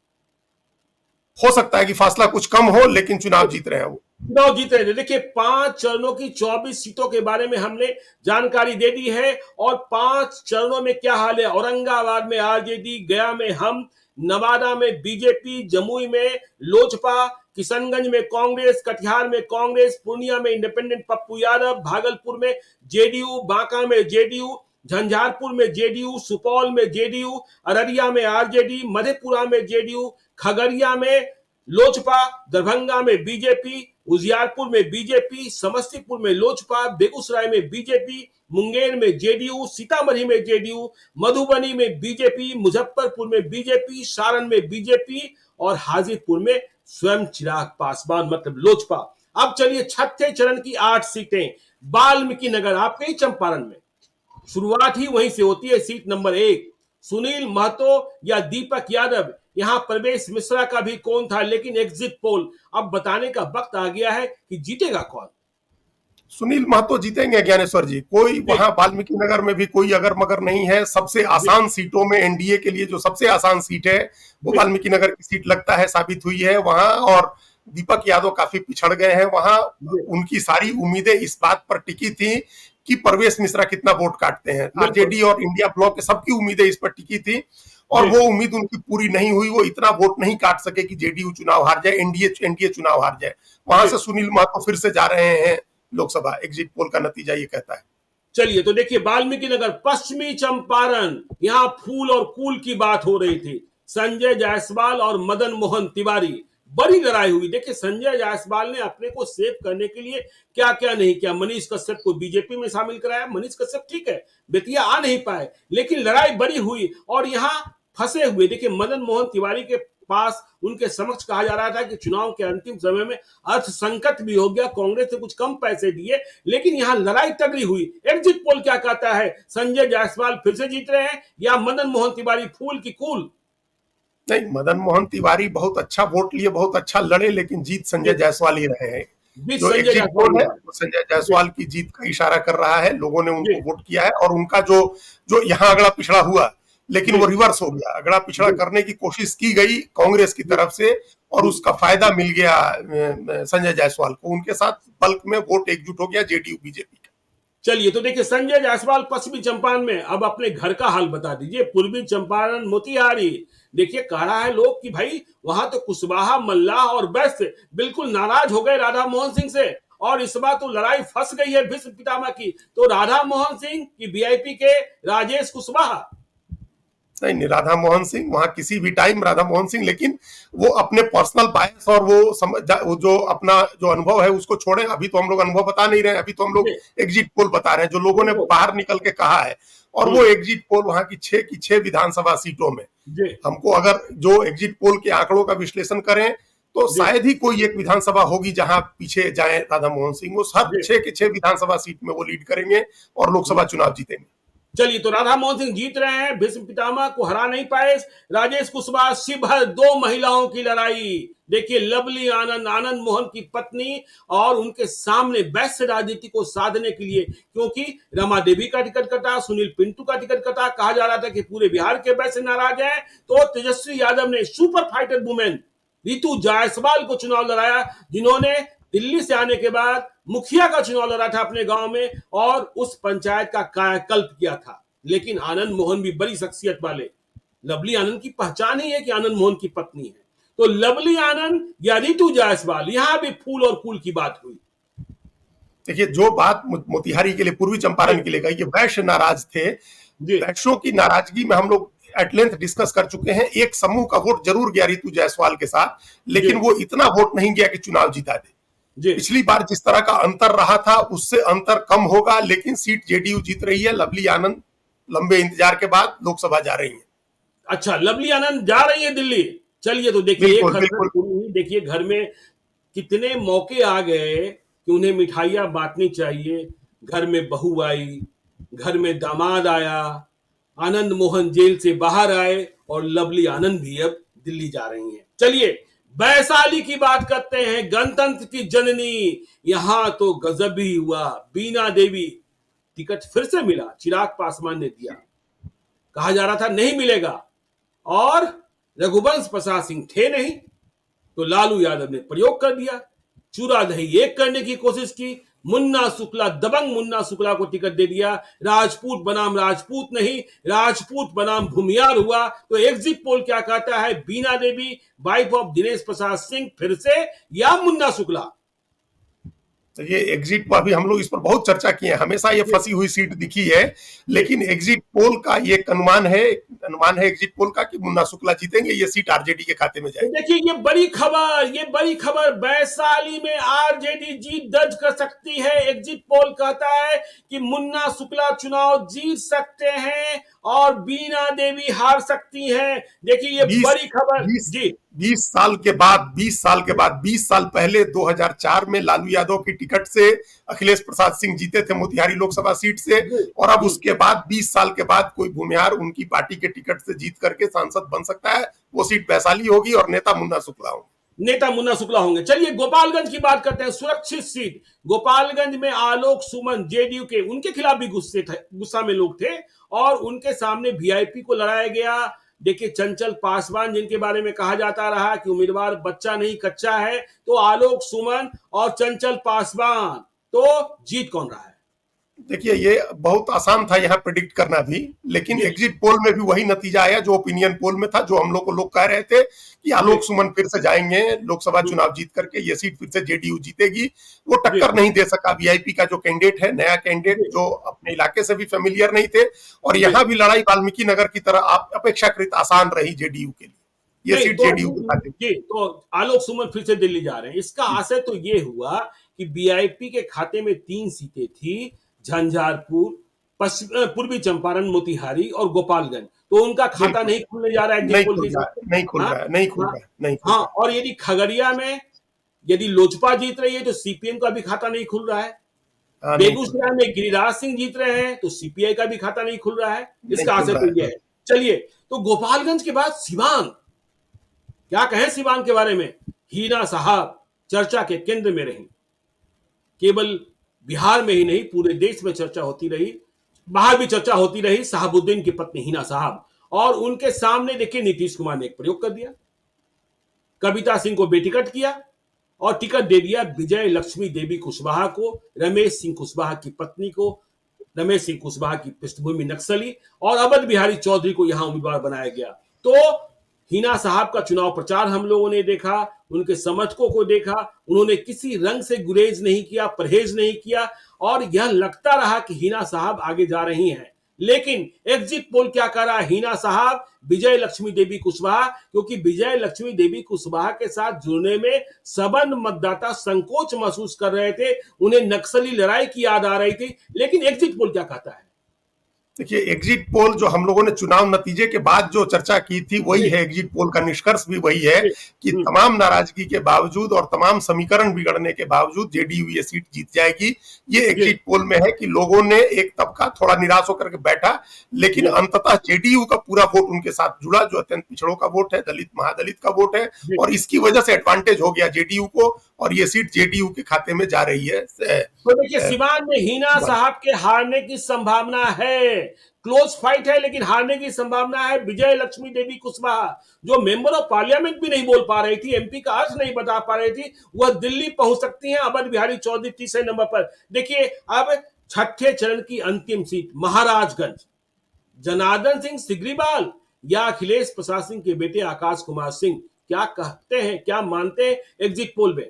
हो सकता है कि फासला कुछ कम हो, लेकिन चुनाव जीत रहे हैं वो। चुनाव जीत रहे थे। देखिए 5 चरणों की 24 सीटों के बारे में हमने जानकारी दे दी है, और 5 चरणों में क्या हाल है। औरंगाबाद में आरजेडी, गया में हम, नवादा में बीजेपी, जमुई में लोजपा, किशनगंज में कांग्रेस, कटिहार में कांग्रेस, पूर्णिया में इंडिपेंडेंट पप्पू यादव, भागलपुर में जेडीयू, बांका में जेडीयू, झंझारपुर में जेडीयू, सुपौल में जेडीयू, अररिया में आरजेडी, मधेपुरा में जेडीयू, खगड़िया में लोजपा, दरभंगा में बीजेपी, उजियारपुर में बीजेपी, समस्तीपुर में लोजपा, बेगूसराय में बीजेपी, मुंगेर में जेडीयू, सीतामढ़ी में जेडीयू, मधुबनी में बीजेपी, मुजफ्फरपुर में बीजेपी, सारण में बीजेपी और हाजीपुर में स्वयं चिराग पासवान मतलब लोजपा। अब चलिए छठे चरण की 8 सीटें। वाल्मीकि नगर आपके ही चंपारण में, शुरुआत ही वहीं से होती है। सीट नंबर 1 सुनील महतो या दीपक यादव, यहां प्रवेश मिश्रा का भी कौन था, लेकिन एग्जिट पोल अब बताने का वक्त आ गया है कि जीतेगा कौन। सुनील महतो जीतेंगे ज्ञानेश्वर जी। कोई वहां वाल्मीकि नगर में भी कोई अगर मगर नहीं है। सबसे आसान सीटों में एनडीए के लिए जो सबसे आसान सीट है वो वाल्मीकि नगर की सीट लगता है साबित हुई है वहां। और दीपक यादव काफी पिछड़ गए हैं वहां। उनकी सारी उम्मीदें इस बात पर टिकी थी कि प्रवेश मिश्रा कितना वोट काटते हैं। आरजेडी और इंडिया ब्लॉक के सबकी उम्मीदें इस पर टिकी थी और वो उम्मीद उनकी पूरी नहीं हुई। वो इतना वोट नहीं काट सके कि जेडीयू चुनाव हार जाए, एनडीए चुनाव हार जाए। वहां से सुनील महतो फिर से जा रहे हैं लोकसभा। एग्जिट पोल का नतीजा ये कहता है। चलिए तो देखिए, वाल्मीकि नगर पश्चिमी चंपारण, यहां फूल और कूल की बात हो रही थी। संजय जायसवाल और मदन मोहन तिवारी, बड़ी लड़ाई हुई। देखिए संजय जायसवाल ने अपने को सेव करने के लिए क्या क्या नहीं किया। मनीष कश्यप को बीजेपी में शामिल कराया। मनीष कश्यप ठीक है, बेतिया आ नहीं पाए, लेकिन लड़ाई बड़ी हुई और यहां फंसे हुए। देखिए मदन मोहन तिवारी के पास, उनके समक्ष कहा जा रहा था कि चुनाव के अंतिम समय में अर्थ संकट भी हो गया, कांग्रेस ने कुछ कम पैसे दिए, लेकिन यहां लड़ाई तगड़ी हुई। एग्जिट पोल क्या कहता है, संजय जायसवाल फिर से जीत रहे हैं या मदन मोहन तिवारी फूल की कूल? नहीं, मदन मोहन तिवारी बहुत अच्छा वोट लिए, बहुत अच्छा लड़े, लेकिन जीत संजय जायसवाल ही रहे हैं। जो एग्जिट पोल है वो संजय जायसवाल की जीत का इशारा कर रहा है। लोगों ने उनको वोट किया है और उनका जो यहाँ अगड़ा पिछड़ा हुआ, लेकिन वो रिवर्स हो गया। अगड़ा पिछड़ा करने की कोशिश की गई कांग्रेस की तरफ से और उसका फायदा मिल गया संजय जायसवाल को। उनके साथ बल्क में वोट एकजुट हो गया जेडीयू बीजेपी का। चलिए तो देखिए, संजय जायसवाल पश्चिमी चंपारण में, अब अपने घर का हाल बता दीजिए। पूर्वी चंपारण मोतिहारी, देखिए कह रहा है लोग कि भाई वहां तो कुशवाहा, मल्लाह और वैश्य बिल्कुल नाराज हो गए राधा मोहन सिंह से और इस बार तो लड़ाई फंस गई है भीष्म पितामह की। तो राधा मोहन सिंह की वीआईपी के राजेश कुशवाहा? नहीं, राधा मोहन सिंह वहां किसी भी टाइम राधा मोहन सिंह, लेकिन वो अपने पर्सनल बायस और वो जो अपना जो अनुभव है उसको छोड़े। अभी तो हम लोग अनुभव बता नहीं रहे, अभी तो हम लोग एग्जिट पोल बता रहे हैं जो लोगों ने बाहर निकल के कहा है। और वो एग्जिट पोल वहां की 6 की 6 विधानसभा सीटों में हमको अगर जो एग्जिट पोल के आंकड़ों का विश्लेषण करें तो शायद ही कोई एक विधानसभा होगी जहां पीछे जाए राधा मोहन सिंह। वो हर 6 की 6 विधानसभा सीट में वो लीड करेंगे और लोकसभा चुनाव जीतेंगे। चलिए तो राधा मोहन सिंह जीत रहे हैं, भीष्म पितामह को हरा नहीं पाए राजेश कुशवाहा। शिवहर 2 महिलाओं की लड़ाई, देखिए लवली आनंद, आनंद मोहन की पत्नी, और उनके सामने वैश्य राजनीति को साधने के लिए, क्योंकि रमा देवी का टिकट कटा, सुनील पिंटू का टिकट कटा, कहा जा रहा था कि पूरे बिहार के वैश्य नाराज हैं, तो तेजस्वी यादव ने super fighter women Ritu Jaiswal को चुनाव लड़ाया, जिन्होंने दिल्ली से आने के बाद मुखिया का चुनाव लड़ा था अपने गांव में और उस पंचायत का कायाकल्प किया था। लेकिन आनंद मोहन भी बड़ी शख्सियत वाले, लवली आनंद की पहचान ही है कि आनंद मोहन की पत्नी है। तो लवली आनंद या रितु जायसवाल, यहां भी फूल और कूल की बात हुई। देखिए जो बात मोतिहारी के लिए, पूर्वी चंपारण के लिए कही कि वैश्य नाराज थे, वैश्यों की नाराजगी में हम लोग एट लेंथ डिस्कस कर चुके हैं। एक समूह का वोट जरूर गया रितु जायसवाल के साथ, लेकिन वो इतना वोट नहीं गया कि चुनाव जीता दे। पिछली बार जिस तरह का अंतर रहा था उससे अंतर कम होगा, लेकिन सीट जेडीयू जीत रही है। लवली आनंद लंबे इंतजार के बाद लोकसभा जा रही है। अच्छा, लवली आनंद जा रही है दिल्ली। चलिए तो देखिए घर में कितने मौके आ गए कि उन्हें मिठाइयां बांटनी चाहिए। घर में बहू आई, घर में दामाद आया, आनंद मोहन जेल से बाहर आए और लवली आनंद भी अब दिल्ली जा रही हैं। चलिए वैशाली की बात करते हैं, गणतंत्र की जननी, यहां तो गजब ही हुआ। बीना देवी टिकट फिर से मिला, चिराग पासवान ने दिया, कहा जा रहा था नहीं मिलेगा, और रघुवंश प्रसाद सिंह थे नहीं, तो लालू यादव ने प्रयोग कर दिया, चूरा दही एक करने की कोशिश की। मुन्ना शुक्ला, दबंग मुन्ना शुक्ला को टिकट दे दिया। राजपूत बनाम राजपूत नहीं, राजपूत बनाम भूमियार हुआ। तो एग्जिट पोल क्या कहता है? बीना देवी वाइफ ऑफ दिनेश प्रसाद सिंह फिर से या मुन्ना शुक्ला? तो ये एग्जिट पर अभी हम लोग इस पर बहुत चर्चा किए हैं, हमेशा ये फंसी हुई सीट दिखी है, लेकिन एग्जिट पोल का ये अनुमान है एग्जिट पोल का कि मुन्ना शुक्ला जीतेंगे, ये सीट आरजेडी के खाते में तो जाएगी। देखिए ये बड़ी खबर, वैशाली में आरजेडी जीत दर्ज कर सकती है। एग्जिट पोल कहता है कि मुन्ना शुक्ला चुनाव जीत सकते हैं और बीना देवी हार सकती हैं। देखिए ये बीस बड़ी खबर बीस जी। 20 साल पहले 2004 में लालू यादव की टिकट से अखिलेश प्रसाद सिंह जीते थे मोतिहारी लोकसभा सीट से, जी और अब जी उसके बाद 20 साल के बाद कोई भूमिहार उनकी पार्टी के टिकट से जीत करके सांसद बन सकता है। वो सीट वैशाली होगी और नेता मुन्ना शुक्ला होंगे। नेता मुन्ना शुक्ला होंगे। चलिए गोपालगंज की बात करते हैं, सुरक्षित सीट। गोपालगंज में आलोक सुमन जेडीयू के, उनके खिलाफ भी गुस्सा में लोग थे और उनके सामने वीआईपी को लड़ाया गया। देखिए चंचल पासवान जिनके बारे में कहा जाता रहा कि उम्मीदवार बच्चा नहीं कच्चा है, तो आलोक सुमन और चंचल पासवान, तो जीत कौन रहा है? देखिए ये बहुत आसान था यहाँ प्रिडिक्ट करना भी, लेकिन जी एग्जिट पोल में भी वही नतीजा आया जो ओपिनियन पोल में था, जो हम लोग कह रहे थे कि जी आलोक सुमन फिर से जाएंगे लोकसभा जी चुनाव जीत करके, ये सीट फिर से जेडीयू जीतेगी। वो जी टक्कर नहीं दे सका वीआईपी का जो कैंडिडेट है, नया कैंडिडेट जी जो अपने इलाके से भी फेमिलियर नहीं थे, और जी यहाँ भी लड़ाई वाल्मीकि नगर की तरह अपेक्षाकृत आसान रही जेडीयू के लिए। ये नहीं सीट तो जेडीयू के खाते में। जी, तो आलोक सुमन फिर से दिल्ली जा रहे हैं। इसका असर तो ये हुआ कि वीआईपी के खाते में 3 सीटें थी, झंझारपुर, पूर्वी चंपारण, मोतिहारी और गोपालगंज। तो उनका खाता बिल्कुल नहीं खुलने जा रहा है एग्जिट नहीं पोल के खुल रहा हिसाब है, से। नहीं खुल हाँ रहा है, नहीं खुल हाँ रहा है, नहीं खुल हाँ। रहा और यदि खगड़िया में यदि लोजपा जीत रही है तो सीपीएम का भी खाता नहीं खुल रहा है। है। हाँ, नहीं खुल रहा बेगूसराय में गिरिराज सिंह जीत रहे हैं तो सीपीआई का भी खाता नहीं खुल रहा है। है, नहीं इसका खुल असर रहा तो यह है। है। चलिए, तो गोपालगंज के बाद सिवान, क्या कहें सिवान के बारे में? हीना साहब चर्चा के केंद्र में रही, केवल बिहार में ही नहीं पूरे देश में चर्चा होती रही, बाहर भी चर्चा होती रही। साहबुद्दीन की पत्नी हिना साहब, और उनके सामने देखिए नीतीश कुमार ने एक प्रयोग कर दिया, कविता सिंह को बेटिकट किया और टिकट दे दिया विजय लक्ष्मी देवी कुशवाहा को, रमेश सिंह कुशवाहा की पत्नी को। रमेश सिंह कुशवाहा की पृष्ठभूमि नक्सली, और अवध बिहारी चौधरी को यहां उम्मीदवार बनाया गया। तो हिना साहब का चुनाव प्रचार हम लोगों ने देखा, उनके समर्थकों को देखा, उन्होंने किसी रंग से गुरेज नहीं किया, परहेज नहीं किया, और यह लगता रहा कि हिना साहब आगे जा रही हैं। लेकिन एग्जिट पोल क्या कह रहा है? हिना साहब विजय लक्ष्मी देवी कुशवाहा, क्योंकि विजय लक्ष्मी देवी कुशवाहा के साथ जुड़ने में सबंध मतदाता संकोच महसूस कर रहे थे, उन्हें नक्सली लड़ाई की याद आ रही थी। लेकिन एग्जिट पोल क्या कहता है? देखिए एग्जिट पोल जो हम लोगों ने चुनाव नतीजे के बाद जो चर्चा की थी वही है, एग्जिट पोल का निष्कर्ष भी वही है कि तमाम नाराजगी के बावजूद और तमाम समीकरण बिगड़ने के बावजूद जेडीयू ये सीट जीत जाएगी। ये एग्जिट पोल में है कि लोगों ने, एक तबका थोड़ा निराश होकर के बैठा, लेकिन अंततः जेडीयू का पूरा वोट उनके साथ जुड़ा, जो अत्यंत पिछड़ों का वोट है, दलित महादलित का वोट है, और इसकी वजह से एडवांटेज हो गया जेडीयू को, और ये सीट जेडीयू के खाते में जा रही है। तो देखिए सिवान में हिना साहब के हारने की संभावना है, क्लोज फाइट है, लेकिन हारने की संभावना है। विजय लक्ष्मी देवी कुशवाहा, जो मेंबर ऑफ पार्लियामेंट भी नहीं बोल पा रही थी, एमपी का अर्थ नहीं बता पा रही थी, वह दिल्ली पहुंच सकती हैं। अवध बिहारी चौधरी तीसरे नंबर पर। देखिए अब छठे चरण की अंतिम सीट महाराजगंज, जनार्दन सिंह सिग्रीवाल या अखिलेश प्रसाद सिंह के बेटे आकाश कुमार सिंह, क्या कहते हैं, क्या मानते हैं एग्जिट पोल में?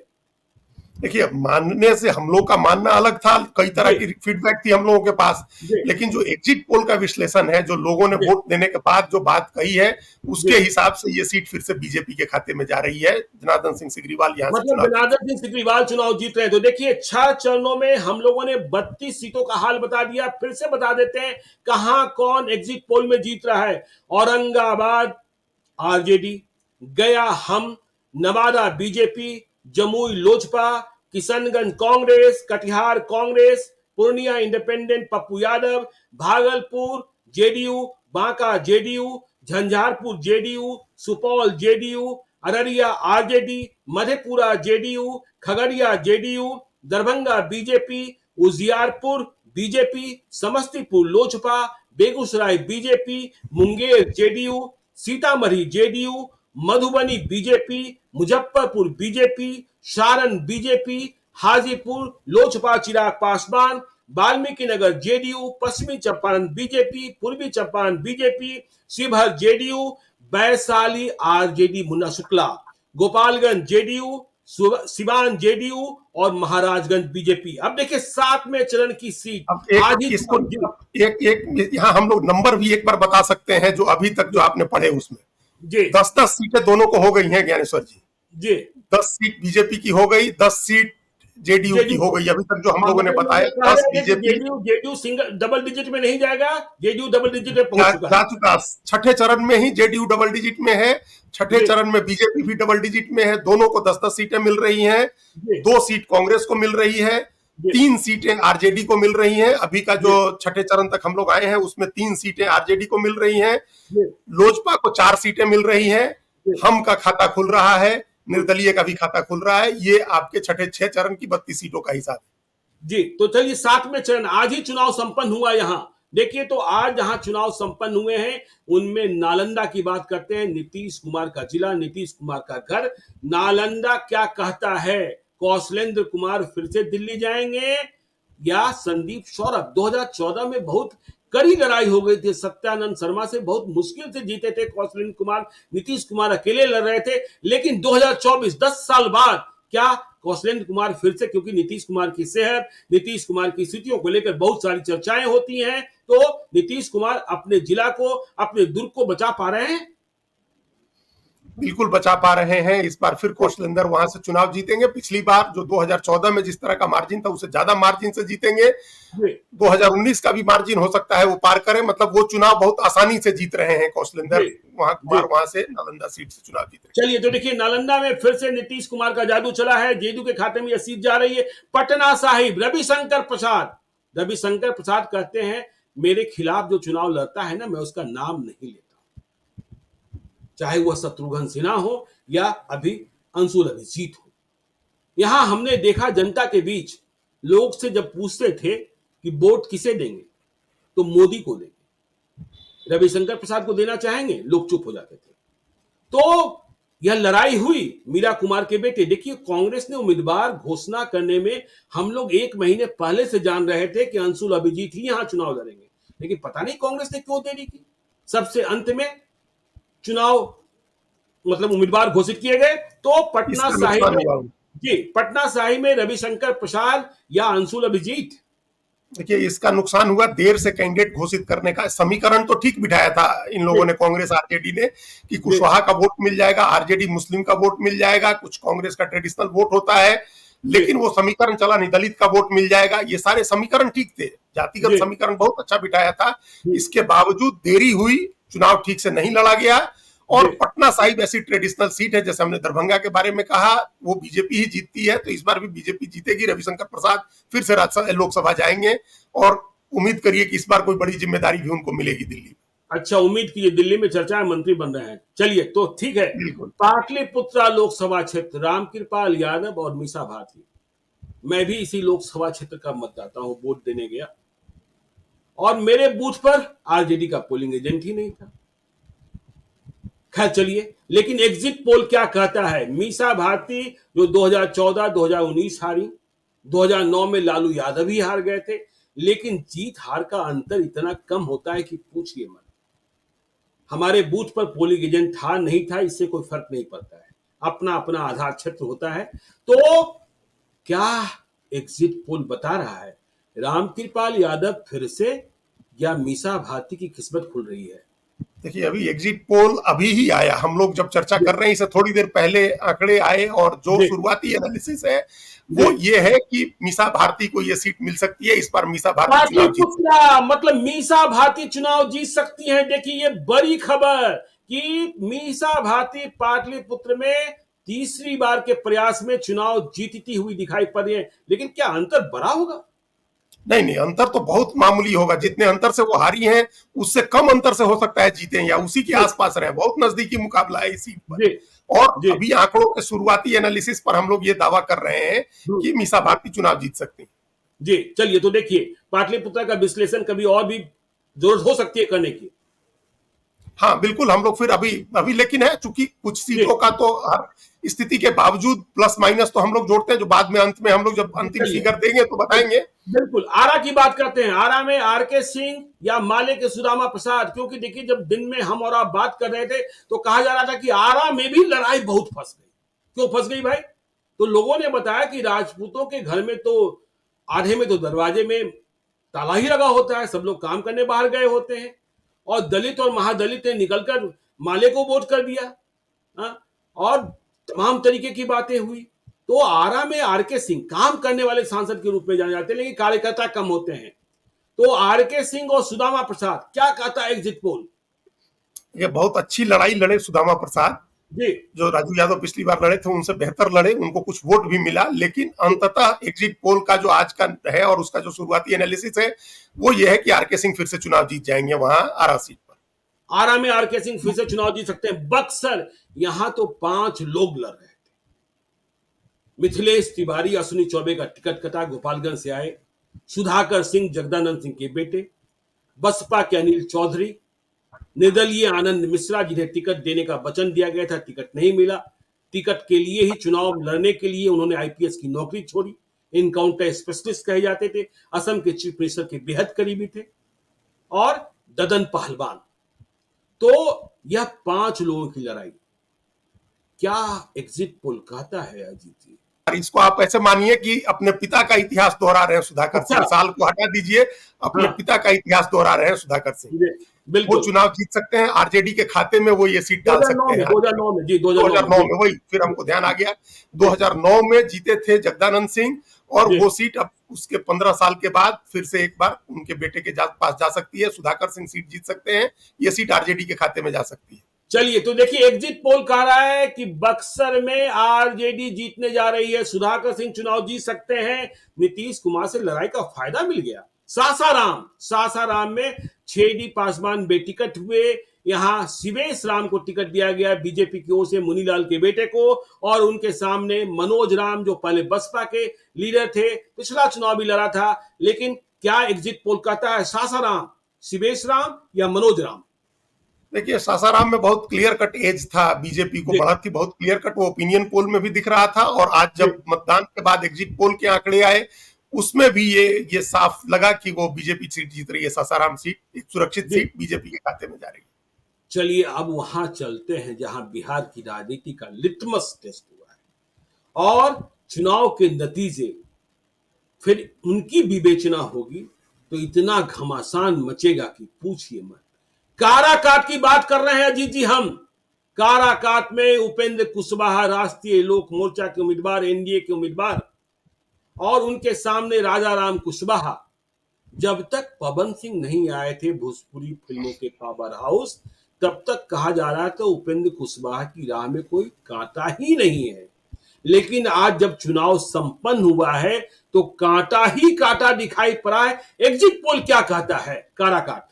देखिए मानने से हम लोग का मानना अलग था, कई तरह की फीडबैक थी हम लोगों के पास, लेकिन जो एग्जिट पोल का विश्लेषण है, जो लोगों ने वोट देने के बाद जो बात कही है, उसके हिसाब से ये सीट फिर से बीजेपी के खाते में जा रही है। जनार्दन सिंह सिग्रीवाल यहाँ से मतलब जनार्दन सिंह सिग्रीवाल चुनाव जीत रहे हैं। तो देखिए 6 चरणों में हम लोगों ने 32 सीटों का हाल बता दिया। फिर से बता देते हैं कहां कौन एग्जिट पोल में जीत रहा है। Aurangabad RJD, Gaya HAM, Nawada BJP, Jamui Lojpa, Kishanganj Congress, Katihar Congress, Purnia independent Pappu Yadav, Bhagalpur JDU, Banka JDU, Jhanjharpur JDU, Supaul JDU, Araria RJD, Madhepura JDU, Khagaria JDU, Darbhanga BJP, Ujiarpur BJP, Samastipur Lojpa, Begusarai BJP, Munger JDU, Sitamarhi JDU, Madhubani BJP, Muzaffarpur BJP, Saran BJP, Hajipur Lojpa Chirag Paswan, Valmiki Nagar JDU, पश्चिमी चंपारण बीजेपी, पूर्वी Champaran BJP, Sheohar JDU, Vaishali RJD Munna Shukla, Gopalganj JDU, Siwan JDU और महाराजगंज बीजेपी। अब देखिए 7वें चरण की सीट अब एक आज ही इसको एक एक यहाँ हम लोग नंबर भी एक बार बता सकते हैं जो अभी तक जो आपने पढ़े उसमें जी 10-10 सीटें दोनों को हो गई हैं ज्ञानेश्वर जी। जी 10 सीट बीजेपी की हो गई, 10 सीट जेडीयू की जेडीयू हो को। गई। अभी तक जो हम हाँ, लोगों ने मतलब बताया कहा 10 गया है कि BJP JDU JDU single double digit में नहीं जाएगा, जेडीयू डबल डिजिट में जा, पहुंच चुका जा है। चुका। छठे चरण में ही जेडीयू डबल डिजिट में है, छठे जी चरण में बीजेपी भी डबल डिजिट में है। दोनों को 10-10 सीटें मिल रही हैं, जी 2 सीट कांग्रेस को मिल रही है, जी 3 सीटें आरजेडी को मिल रही हैं। अभी का जो जी छठे चरण तक हम लोग आए हैं उसमें 3 सीटें आरजेडी को मिल रही हैं, जी लोजपा को 4 सीटें मिल रही हैं, जी हम का खाता खुल रहा है, निर्दलीय का भी खाता खुल रहा है। ये आपके छठे 6 चरण की 32 सीटों का हिसाब है। जी। तो चलिए 7वें चरण आज ही चुनाव संपन्न हुआ यहाँ। देखिए तो आज जहां चुनाव संपन्न हुए हैं उनमें नालंदा की बात करते हैं, नीतीश कुमार का जिला, नीतीश कुमार का घर। नालंदा क्या कहता है, कौशलेंद्र कुमार फिर से दिल्ली जाएंगे या संदीप सौरभ? 2014 में बहुत कड़ी लड़ाई हो गई थी, सत्यानंद शर्मा से बहुत मुश्किल से जीते थे कौशलेंद्र कुमार, नीतीश कुमार अकेले लड़ रहे थे। लेकिन 2024 10 साल बाद क्या कौशलेंद्र कुमार फिर से, क्योंकि नीतीश कुमार की सेहत, नीतीश कुमार की स्थितियों को लेकर बहुत सारी चर्चाएं होती हैं, तो नीतीश कुमार अपने जिला को, अपने दुर्ग को बचा पा रहे हैं? बिल्कुल बचा पा रहे हैं। इस बार फिर कौशलेंद्र वहां से चुनाव जीतेंगे। पिछली बार जो 2014 में जिस तरह का मार्जिन था उससे ज्यादा मार्जिन से जीतेंगे। 2019 का भी मार्जिन हो सकता है वो पार करें। मतलब वो चुनाव बहुत आसानी से जीत रहे हैं कौशलेंद्र कुमार, वहां से नालंदा सीट से चुनाव जीत रहे। चलिए तो देखिए नालंदा में फिर से नीतीश कुमार का जादू चला है, जेडीयू के खाते में यह सीट जा रही है। पटना साहिब रविशंकर प्रसाद कहते हैं मेरे खिलाफ जो चुनाव लड़ता है ना, मैं उसका नाम नहीं लेता, चाहे वह शत्रुघ्न सिन्हा हो या अभी अंशुल अभिजीत हो। यहां हमने देखा जनता के बीच लोग से जब पूछते थे कि वोट किसे देंगे तो मोदी को देंगे, रविशंकर प्रसाद को देना चाहेंगे, लोग चुप हो जाते थे। तो यह लड़ाई हुई मीरा कुमार के बेटे। देखिए कांग्रेस ने उम्मीदवार घोषणा करने में हम लोग 1 महीने पहले से जान रहे थे कि अंशुल अभिजीत ही यहां चुनाव लड़ेंगे, लेकिन पता नहीं कांग्रेस ने क्यों देरी की। सबसे अंत में चुनाव मतलब उम्मीदवार घोषित किए गए तो पटना साहिब में रविशंकर प्रसाद या अंशुल अभिजीत। देखिए इसका नुकसान हुआ देर से कैंडिडेट घोषित करने का। समीकरण तो ठीक बिठाया था इन लोगों ने, कांग्रेस आरजेडी ने, कि कुशवाहा का वोट मिल जाएगा, आरजेडी मुस्लिम का वोट मिल जाएगा, कुछ कांग्रेस का ट्रेडिशनल वोट होता है, लेकिन वो समीकरण चला नहीं, दलित का वोट मिल जाएगा। ये सारे समीकरण ठीक थे, जातिगत समीकरण बहुत अच्छा बिठाया था। इसके बावजूद देरी हुई, चुनाव ठीक से नहीं लड़ा गया। और पटना साहिब ऐसी ट्रेडिशनल सीट है, जैसे हमने दरभंगा के बारे में कहा, वो बीजेपी ही जीतती है, तो इस बार भी बीजेपी जीतेगी। रविशंकर प्रसाद फिर से लोकसभा जाएंगे और उम्मीद करिए कि इस बार कोई बड़ी जिम्मेदारी भी उनको मिलेगी दिल्ली में। अच्छा, उम्मीद कीजिए, दिल्ली में चर्चा है, मंत्री बन रहे हैं। चलिए तो ठीक है। पाटलिपुत्रा लोकसभा क्षेत्र, रामकृपाल यादव और मीसा भारती। मैं भी इसी लोकसभा क्षेत्र का मतदाता हूं, वोट देने गया और मेरे बूथ पर आरजेडी का पोलिंग एजेंट ही नहीं था। खैर चलिए, लेकिन एग्जिट पोल क्या कहता है? मीसा भारती जो 2014-2019 हारी, 2009 में लालू यादव ही हार गए थे, लेकिन जीत हार का अंतर इतना कम होता है कि पूछिए मत। हमारे बूथ पर पोलिंग एजेंट था नहीं था, इससे कोई फर्क नहीं पड़ता है, अपना अपना आधार क्षेत्र होता है। तो क्या एग्जिट पोल बता रहा है रामकृपाल यादव फिर से या मीसा भारती की किस्मत खुल रही है? देखिए अभी एग्जिट पोल अभी ही आया, हम लोग जब चर्चा कर रहे हैं इससे थोड़ी देर पहले आंकड़े आए, और जो शुरुआती एनालिसिस है वो ये है कि मीसा भारती को ये सीट मिल सकती है। इस बार मीसा भारती चुनाव जीत, मतलब मीसा भारती चुनाव जीत सकती है। देखिए ये बड़ी खबर कि मीसा भारती पाटलिपुत्र में तीसरी बार के प्रयास में चुनाव जीतती हुई दिखाई पड़ रही है, लेकिन क्या अंतर बड़ा होगा? नहीं, अंतर तो बहुत मामूली होगा। जितने अंतर से वो हारी हैं उससे कम अंतर से हो सकता है जीते या उसी के आसपास रहे। बहुत नजदीकी मुकाबला है इस सीट पर। और अभी आंकड़ों के शुरुआती एनालिसिस पर हम लोग ये दावा कर रहे हैं कि मीसा भारती चुनाव जीत सकती है। जी चलिए, तो देखिए पाटलिपुत्र का विश्लेषण कभी और भी जरूरत हो सकती है करने की। हाँ बिल्कुल, हम लोग फिर अभी अभी लेकिन है चूंकि कुछ जी सीटों का तो हर स्थिति के बावजूद प्लस माइनस तो हम लोग जोड़ते हैं, जो बाद में अंत में हम लोग जब जी, अंतिम चलिए फिगर देंगे तो बताएंगे। बिल्कुल आरा की बात करते हैं। आरा में आर के सिंह या माले के सुदामा प्रसाद, क्योंकि देखिए जब दिन में हम और आप बात कर रहे थे तो कहा जा रहा था कि आरा में भी लड़ाई बहुत फंस गई। क्यों फंस गई भाई? तो लोगों ने बताया कि राजपूतों के घर में तो आधे में तो दरवाजे में ताला ही लगा होता है, सब लोग काम करने बाहर गए होते हैं और दलित और महादलित ने निकलकर माले को वोट कर दिया। हाँ? और तमाम तरीके की बातें हुई। तो आरा में आर के सिंह काम करने वाले सांसद के रूप में जाने जाते हैं, लेकिन कार्यकर्ता कम होते हैं। तो आर के सिंह और सुदामा प्रसाद क्या कहता है एग्जिट पोल? ये बहुत अच्छी लड़ाई लड़े सुदामा प्रसाद, जी जो राजू यादव पिछली बार लड़े थे उनसे बेहतर लड़े, उनको कुछ वोट भी मिला, लेकिन अंततः एग्जिट पोल का जो आज का है और उसका जो शुरुआती एनालिसिस है वो ये है कि आरके सिंह फिर से चुनाव जीत जाएंगे वहां आरा सीट पर। आरा में आर के सिंह फिर से चुनाव जीत सकते हैं। बक्सर, यहां तो 5 लोग लड़ रहे थे। मिथिलेश तिवारी अश्विनी चौबे का टिकट कटा, गोपालगंज से आए। सुधाकर सिंह जगदानंद सिंह के बेटे, बसपा के अनिल चौधरी, निर्दलीय आनंद मिश्रा जिन्हें टिकट देने का वचन दिया गया था, टिकट नहीं मिला। टिकट के लिए ही चुनाव लड़ने के लिए उन्होंने आईपीएस की नौकरी छोड़ी। इनकाउंटर स्पेशलिस्ट कहे जाते थे, असम के चीफ मिनिस्टर के बेहद करीबी थे। और ददन पहलवान। तो यह 5 लोगों की लड़ाई। क्या एग्जिट पोल कहता है अजीत जी? इसको आप ऐसे मानिए कि अपने पिता का इतिहास दोहरा रहे हैं सुधाकर अच्छा, सिंह, साल को हटा दीजिए, अपने हाँ, पिता का इतिहास दोहरा रहे हैं सुधाकर सिंह। वो बिल्कुल। चुनाव जीत सकते हैं, आरजेडी के खाते में वो ये सीट डाल 2009 सकते में हैं। 2009 में जी 2009 2009 में वही फिर हमको ध्यान आ गया, 2009 में जीते थे जगदानंद सिंह, और जी। वो सीट अब उसके 15 साल के बाद फिर से एक बार उनके बेटे के पास जा सकती है, सुधाकर सिंह सीट जीत सकते हैं, ये सीट आरजेडी के खाते में जा सकती है। चलिए तो देखिए एग्जिट पोल कह रहा है कि बक्सर में आरजेडी जीतने जा रही है, सुधाकर सिंह चुनाव जीत सकते हैं। नीतीश कुमार से लड़ाई का फायदा मिल गया। सासाराम में 6डी पासवान बेटिकट हुए। यहां शिवेश राम को टिकट दिया गया बीजेपी की ओर से, मुनीलाल के बेटे को। और उनके सामने मनोज राम जो पहले बसपा के लीडर थे, पिछला चुनाव भी लड़ा था। लेकिन क्या एग्जिट पोल कहता है सासाराम, शिवेश राम या मनोज राम? देखिए सासाराम में बहुत क्लियर कट एज था बीजेपी को, जी बढ़त थी बहुत क्लियर कट, वो ओपिनियन पोल में भी दिख रहा था, और आज जी जब मतदान के बाद एग्जिट पोल के आंकड़े आए उसमें भी ये साफ लगा कि वो बीजेपी सीट जीत रही है। सासाराम सीट एक सुरक्षित जी। सीट बीजेपी के खाते में जा रही है। चलिए अब वहां चलते हैं जहां बिहार की राजनीति का लिटमस टेस्ट हुआ है और चुनाव के नतीजे फिर उनकी विवेचना होगी तो इतना घमासान मचेगा कि पूछिए मत। काराकाट की बात कर रहे हैं अजीत जी हम। काराकाट में उपेंद्र कुशवाहा राष्ट्रीय लोक मोर्चा के उम्मीदवार, एनडीए के उम्मीदवार, और उनके सामने राजा राम कुशवाहा। जब तक पवन सिंह नहीं आए थे भोजपुरी फिल्मों के पावर हाउस, तब तक कहा जा रहा था उपेंद्र कुशवाहा की राह में कोई कांटा ही नहीं है। लेकिन आज जब चुनाव संपन्न हुआ है तो कांटा ही कांटा दिखाई पड़ा है। एग्जिट पोल क्या कहता है काराकाट?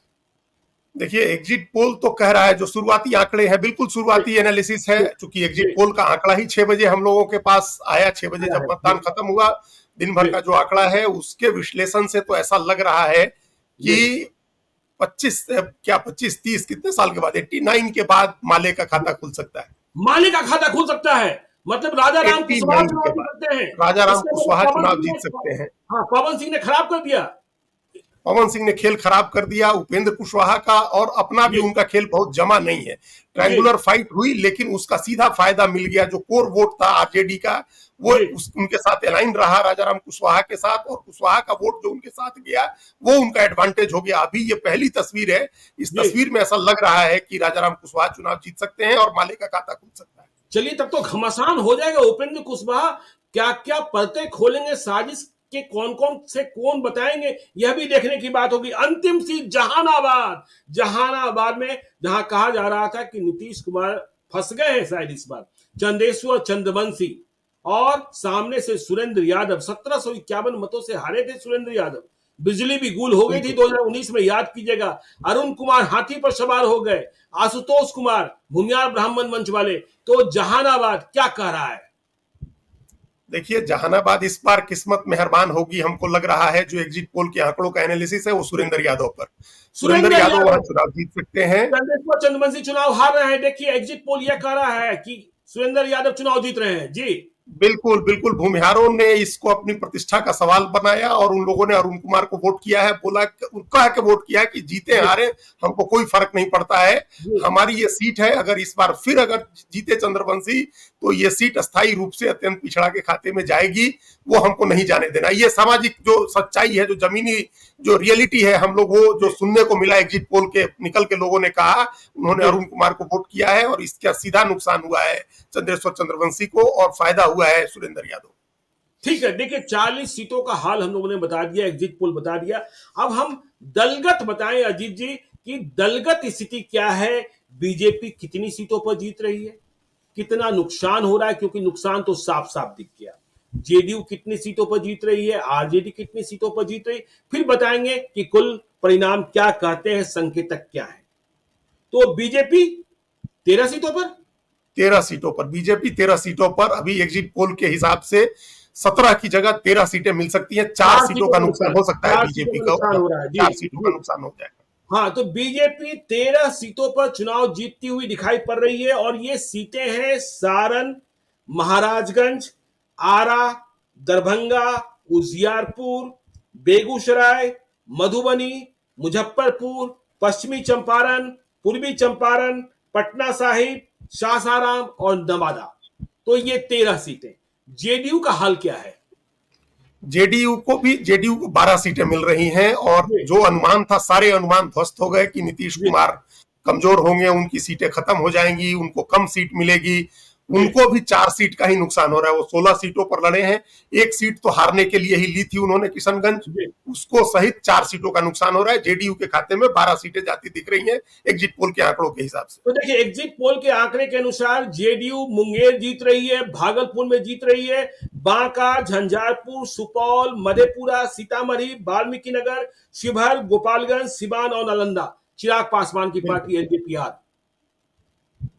देखिए एग्जिट पोल तो कह रहा है, जो शुरुआती आंकड़े हैं बिल्कुल शुरुआती एनालिसिस है, क्योंकि एग्जिट पोल का आंकड़ा ही 6 बजे हम लोगों के पास आया, 6 बजे जब मतदान खत्म हुआ, दिन भर का जो आंकड़ा है उसके विश्लेषण से तो ऐसा लग रहा है कि 25-30 कितने साल के बाद, 89 के बाद माले का खाता खुल सकता है। माले का खाता खुल सकता है, मतलब राजा राम कुशवाहा 89 चुनाव के जीत बाद सकते हैं। राजा राम इसके कुशवाहा पवन चुनाव सिंह जीत ने, सकते हैं। हाँ पवन सिंह ने खराब कर दिया। पवन सिंह ने खेल खराब कर दिया उपेंद्र कुशवाहा का, और अपना भी उनका खेल बहुत जमा नहीं है। ट्रायंगुलर फाइट हुई लेकिन उसका सीधा फायदा मिल गया, जो कोर वोट था आरजेडी का वो उनके साथ अलाइन रहा राजाराम कुशवाहा के साथ, और कुशवाहा का वोट जो उनके साथ गया वो उनका एडवांटेज हो गया। अभी ये पहली तस्वीर है, इस तस्वीर में ऐसा लग रहा है कि राजाराम कुशवाहा चुनाव जीत सकते हैं और माले का खाता खुल सकता है। चलिए तब तो घमासान हो जाएगा। उपेंद्र कुशवाहा क्या क्या परतें खोलेंगे, साजिश के कौन कौन से कौन बताएंगे, यह भी देखने की बात होगी। अंतिम सीट जहानाबाद में जहां कहा जा रहा था कि नीतीश कुमार फंस गए हैं शायद इस बार, चंदेश्वर चंद्रवंशी और सामने से सुरेंद्र यादव 1751 मतों से हारे थे सुरेंद्र यादव। बिजली भी गुल हो गई थी 2019 में, याद कीजिएगा। अरुण कुमार हाथी पर सवार हो गए, आशुतोष कुमार भूमियार ब्राह्मण मंच वाले। तो जहानाबाद क्या कह रहा है? देखिए, जहानाबाद इस बार किस्मत मेहरबान होगी, हमको लग रहा है। जो एग्जिट पोल के आंकड़ों का एनालिसिस है वो सुरेंद्र यादव पर। सुरेंद्र सुरेंद्र यादव वहां यादव चुनाव जीत सकते हैं। चंद्रशेखर चंद्रवंशी चुनाव हार रहे हैं। देखिए एग्जिट पोल यह कह रहा है कि सुरेंद्र यादव चुनाव जीत रहे हैं जी। बिल्कुल बिल्कुल, भूमिहारों ने इसको अपनी प्रतिष्ठा का सवाल बनाया और उन लोगों ने अरुण कुमार को वोट किया है। बोला, कह के वोट किया कि जीते जी हारे हमको कोई फर्क नहीं पड़ता है, जी हमारी ये सीट है। अगर इस बार फिर अगर जीते चंद्रवंशी तो ये सीट अस्थायी रूप से अत्यंत पिछड़ा के खाते में जाएगी, वो हमको नहीं जाने देना। ये सामाजिक जो सच्चाई है, जो जमीनी जो रियलिटी है, हम लोग वो जो जी सुनने को मिला एग्जिट पोल के निकल के लोगों ने कहा, उन्होंने जी अरुण कुमार को वोट किया है और इसका सीधा नुकसान हुआ है चंद्रेश्वर चंद्रवंशी को और फायदा हुआ है सुरेंद्र यादव। ठीक है। देखिए 40 सीटों का हाल हम लोगों ने बता दिया, एग्जिट पोल बता दिया। अब हम दलगत बताएं अजीत जी कि दलगत स्थिति क्या है। बीजेपी कितनी सीटों पर जीत रही है, कितना नुकसान हो रहा है, क्योंकि नुकसान तो साफ साफ दिख गया। जेडीयू कितनी सीटों पर जीत रही है, आरजेडी कितनी सीटों पर जीत रही है, फिर बताएंगे कि कुल परिणाम क्या कहते हैं, संकेतक क्या है। तो बीजेपी 13 सीटों पर 13 सीटों पर बीजेपी, 13 सीटों पर अभी एग्जिट पोल के हिसाब से 17 की जगह 13 सीटें मिल सकती हैं। 4 4 सीटों सीटों का का नुकसान नुकसान, हो सकता है 4 सीटों बीजेपी का को। नुकसान हो रहा है जी 4 सीटों का जी। नुकसान हो जाएगा। हाँ, तो बीजेपी 13 सीटों पर चुनाव जीतती हुई दिखाई पड़ रही है और ये सीटें हैं सारण, महाराजगंज, आरा, दरभंगा, उजियारपुर, बेगूसराय, मधुबनी, मुजफ्फरपुर, पश्चिमी चंपारण, पूर्वी चंपारण, पटना साहिब, सासाराम और नवादा। तो ये 13 सीटें। जेडीयू का हाल क्या है? जेडीयू को 12 सीटें मिल रही हैं और जी जो अनुमान था, सारे अनुमान ध्वस्त हो गए कि नीतीश जी कुमार कमजोर होंगे, उनकी सीटें खत्म हो जाएंगी, उनको कम सीट मिलेगी। जी उनको भी 4 सीट का ही नुकसान हो रहा है। वो 16 सीटों पर लड़े हैं, एक सीट तो हारने के लिए ही ली थी उन्होंने, किशनगंज, जी। उसको सहित 4 सीटों का नुकसान हो रहा है। जेडीयू के खाते में 12 सीटें जाती दिख रही हैं एग्जिट पोल के आंकड़ों के हिसाब से। तो देखिए एग्जिट पोल के आंकड़े के अनुसार जेडीयू मुंगेर जीत रही है, भागलपुर में जीत रही है, बांका, झंझारपुर, सुपौल, मधेपुरा, सीतामढ़ी, वाल्मीकि नगर, शिवहर, गोपालगंज, सिवान और नालंदा चिराग पासवान की पार्टी एलजेपीआर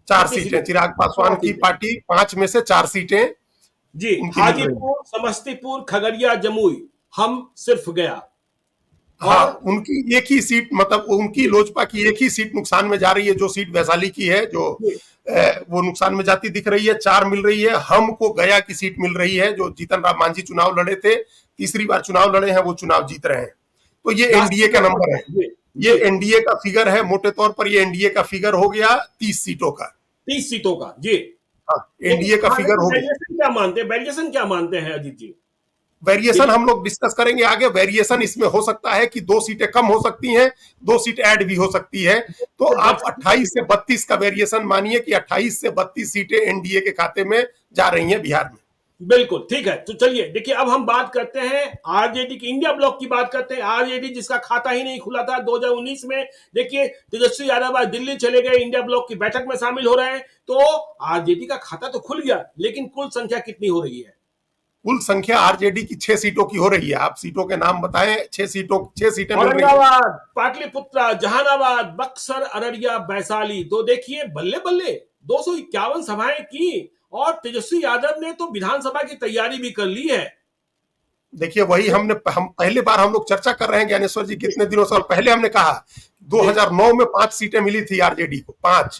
4 कितनी सीटें सीटें? चिराग पासवान 4 की सीटें पार्टी, 5 में से 4 सीटें जी। उनकी मिल रही है। हाजीपुर, समस्तीपुर, खगड़िया, जमुई, हम सिर्फ गया हाँ, और उनकी एक ही सीट, मतलब उनकी लोजपा की एक ही सीट नुकसान में जा रही है, जो सीट वैशाली की है, जो वो नुकसान में जाती दिख रही है। 4 मिल रही है। हमको गया की सीट मिल रही है, जो जीतन राम मांझी चुनाव लड़े थे, तीसरी बार चुनाव लड़े हैं, वो चुनाव जीत रहे हैं। तो ये एनडीए का नंबर है, जी ये जी एनडीए का फिगर है। मोटे तौर पर ये एनडीए का फिगर हो गया 30 सीटों का। 30 सीटों का जी। हाँ, एनडीए का फिगर हो गया। वेरिएशन क्या मानते हैं, वेरिएशन क्या मानते हैं अजीत जी? वेरिएशन हम लोग डिस्कस करेंगे आगे। वेरिएशन इसमें हो सकता है कि 2 सीटें कम हो सकती हैं, 2 सीट ऐड भी हो सकती है। तो आप 28 से 32 का वेरिएशन मानिए कि 28 से 32 सीटें एनडीए के खाते में जा रही हैं बिहार में। बिल्कुल ठीक है। तो चलिए देखिए अब हम बात करते हैं आरजेडी की, इंडिया ब्लॉक की बात करते हैं। आरजेडी जिसका खाता ही नहीं खुला था 2019 में, देखिए तेजस्वी यादव आज दिल्ली चले गए, इंडिया ब्लॉक की बैठक में शामिल हो रहे हैं। तो आरजेडी का खाता तो खुल गया, लेकिन कुल संख्या कितनी हो रही है? कुल संख्या आरजेडी की 6 सीटों की हो रही है। आप सीटों के नाम बताएं। 6 सीटें मिल रही है। औरंगाबाद, पाटलिपुत्रा, जहानाबाद, बक्सर, अररिया, वैशाली। तो देखिए बल्ले बल्ले 251 सभाएं की और तेजस्वी यादव ने तो विधानसभा की तैयारी भी कर ली है। देखिए वही हम पहले बार हम लोग चर्चा कर रहे हैं ज्ञानेश्वर जी, कितने दिनों से पहले हमने कहा 2009 में 5 सीटें मिली थी आरजेडी को, 5।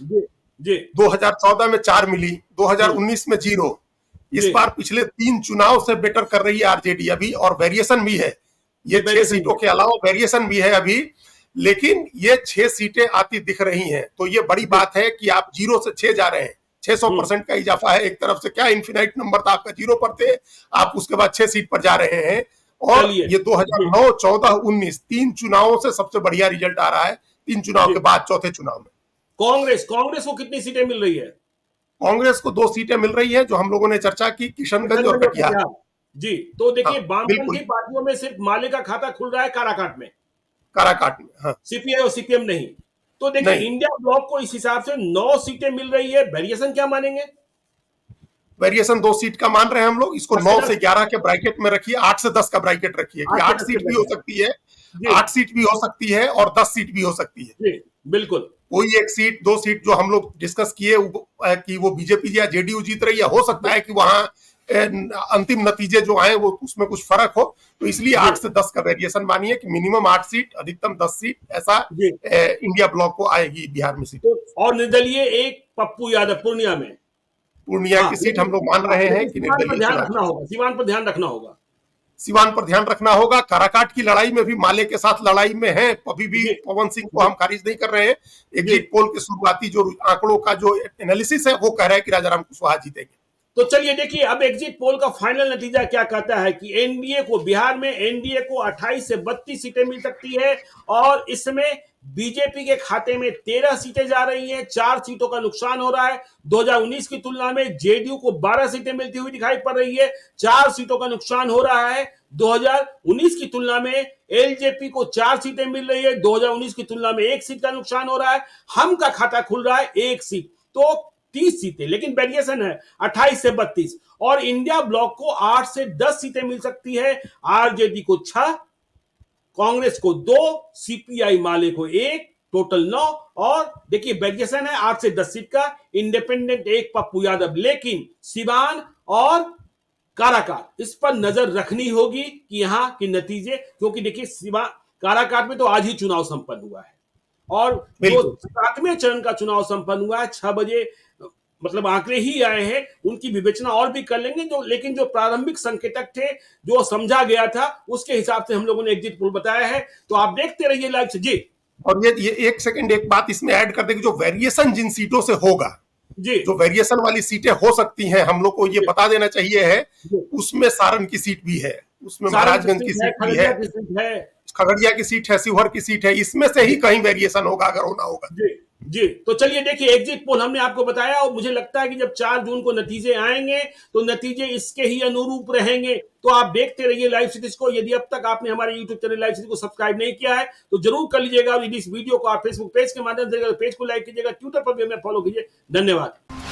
जी 2014 में 4 मिली, 2019 में 0। इस बार पिछले 3 चुनाव से बेटर कर रही है आरजेडी अभी, और वेरिएशन भी है। ये 6 सीटों के अलावा वेरिएशन भी है अभी, लेकिन ये 6 सीटें आती दिख रही हैं। तो ये बड़ी बात है कि आप 0 से 6 जा रहे हैं। 600% का इजाफा है। एक तरफ से क्या इन्फिनाइट नंबर था आपका, 0 पर थे, आप उसके बाद 6 सीट पर जा रहे हैं। और ये 2009, 14, 19 3 चुनावों से सबसे बढ़िया रिजल्ट आ रहा है। 3 चुनाव के बाद चौथे चुनाव में कांग्रेस को कितनी सीटें मिल रही है? कांग्रेस को 2 सीटें मिल रही है, जो हम लोगों ने चर्चा की, किशनगंज और कटिहार। जी। तो देखिए हाँ, वामपंथी पार्टियों में सिर्फ माले का खाता खुल रहा है काराकाट में, हाँ। सीपीआई और सीपीएम नहीं। तो देखिए इंडिया ब्लॉक को इस हिसाब से 9 सीटें मिल रही है। वेरिएशन क्या मानेंगे? वेरिएशन 2 सीट का मान रहे हैं हम लोग। इसको 9 से 11 के ब्रैकेट में रखिए, 8 से 10 का ब्रैकेट रखिए कि 8 सीट भी हो सकती है, 8 सीट भी हो सकती है और 10 सीट भी हो सकती है। जी बिल्कुल। कोई एक सीट, 2 सीट जो हम लोग डिस्कस किए कि वो बीजेपी या जेडीयू जीत रही है, हो सकता है कि वहां अंतिम नतीजे जो आए वो उसमें कुछ फर्क हो, तो इसलिए जी 8 से 10 का वेरिएशन मानिए कि मिनिमम 8 सीट अधिकतम 10 सीट ऐसा जी। इंडिया ब्लॉक को आएगी बिहार में सीट। तो और निर्दलीय एक पप्पू यादव पूर्णिया में। पूर्णिया हाँ की सीट हम लेकिन, लोग मान हाँ रहे हैं लेकिन कि सीवान पर निर्दलीय ध्यान चुना रखना जाए। होगा, सीवान पर ध्यान रखना होगा। सिवान पर ध्यान रखना होगा। काराकाट की लड़ाई में भी माले के साथ लड़ाई में है, अभी भी जी पवन सिंह को जी हम खारिज नहीं कर रहे हैं। जी। एग्जिट पोल के शुरुआती जो आंकड़ों का जो एनालिसिस है वो कह रहा है कि राजाराम कुशवाहा जीतेंगे। तो चलिए देखिए अब एग्जिट पोल का फाइनल नतीजा क्या कहता है कि एनडीए को, बिहार में एनडीए को 28 से 32 सीटें मिल सकती है और इसमें बीजेपी के खाते में 13 सीटें जा रही हैं, 4 सीटों का नुकसान हो रहा है। 2019 की तुलना में जेडीयू को 12 सीटें मिलती हुई दिखाई पड़ रही है, 4 सीटों का नुकसान हो रहा है। 2019 की तुलना में एलजेपी को 4 सीटें मिल रही है, 2019 की तुलना में 1 सीट का नुकसान हो रहा है। हम का खाता खुल रहा है 1 सीट, तो 30 सीटें, लेकिन वेरिएशन है 28 से 32। और इंडिया ब्लॉक को 8 से 10 सीटें मिल सकती है, आरजेडी को 6, कांग्रेस को 2, सीपीआई माले को 1, टोटल 9। और देखिए वेरिएशन है 8 से 10 सीट का, इंडिपेंडेंट 1 पप्पू यादव। लेकिन सिवान और काराकाट इस पर नजर रखनी होगी कि यहां के नतीजे, क्योंकि देखिए सिवान काराकाट में तो आज ही चुनाव संपन्न हुआ है और जो बिल्कुल 7वें चरण का चुनाव संपन्न हुआ है 6 बजे, मतलब आंकड़े ही आए हैं, उनकी विवेचना और भी कर लेंगे। जो लेकिन जो प्रारंभिक संकेतक थे, जो समझा गया था, उसके हिसाब से हम लोगों ने एग्जिट पोल बताया है। तो आप देखते रहिए लाइव से। जी और ये एक सेकंड एक बात इसमें ऐड कर दें कि जो वेरिएशन जिन सीटों से होगा, जी जो वेरिएशन वाली सीटें हो सकती हैं, हम लोग को ये जी बता देना चाहिए है, जी। उसमें सारण की सीट भी है, उसमें सारण की महाराजगंज की सीट है, सीट भी है, खगड़िया की सीट है। खगड़िया की सीट है, शिवहर की सीट है, इसमें से ही कहीं वेरिएशन होगा अगर होना होगा। जी जी। तो चलिए देखिए एग्जिट पोल हमने आपको बताया और मुझे लगता है कि जब 4 जून को नतीजे आएंगे तो नतीजे इसके ही अनुरूप रहेंगे। तो आप देखते रहिए लाइव सिटीज को। यदि अब तक आपने हमारे यूट्यूब चैनल लाइव सिटी को सब्सक्राइब नहीं किया है तो जरूर कर लीजिएगा। और यदि इस वीडियो को आप फेसबुक पेज के माध्यम से पेज को लाइक कीजिएगा, ट्विटर पर भी हमें फॉलो कीजिए। धन्यवाद।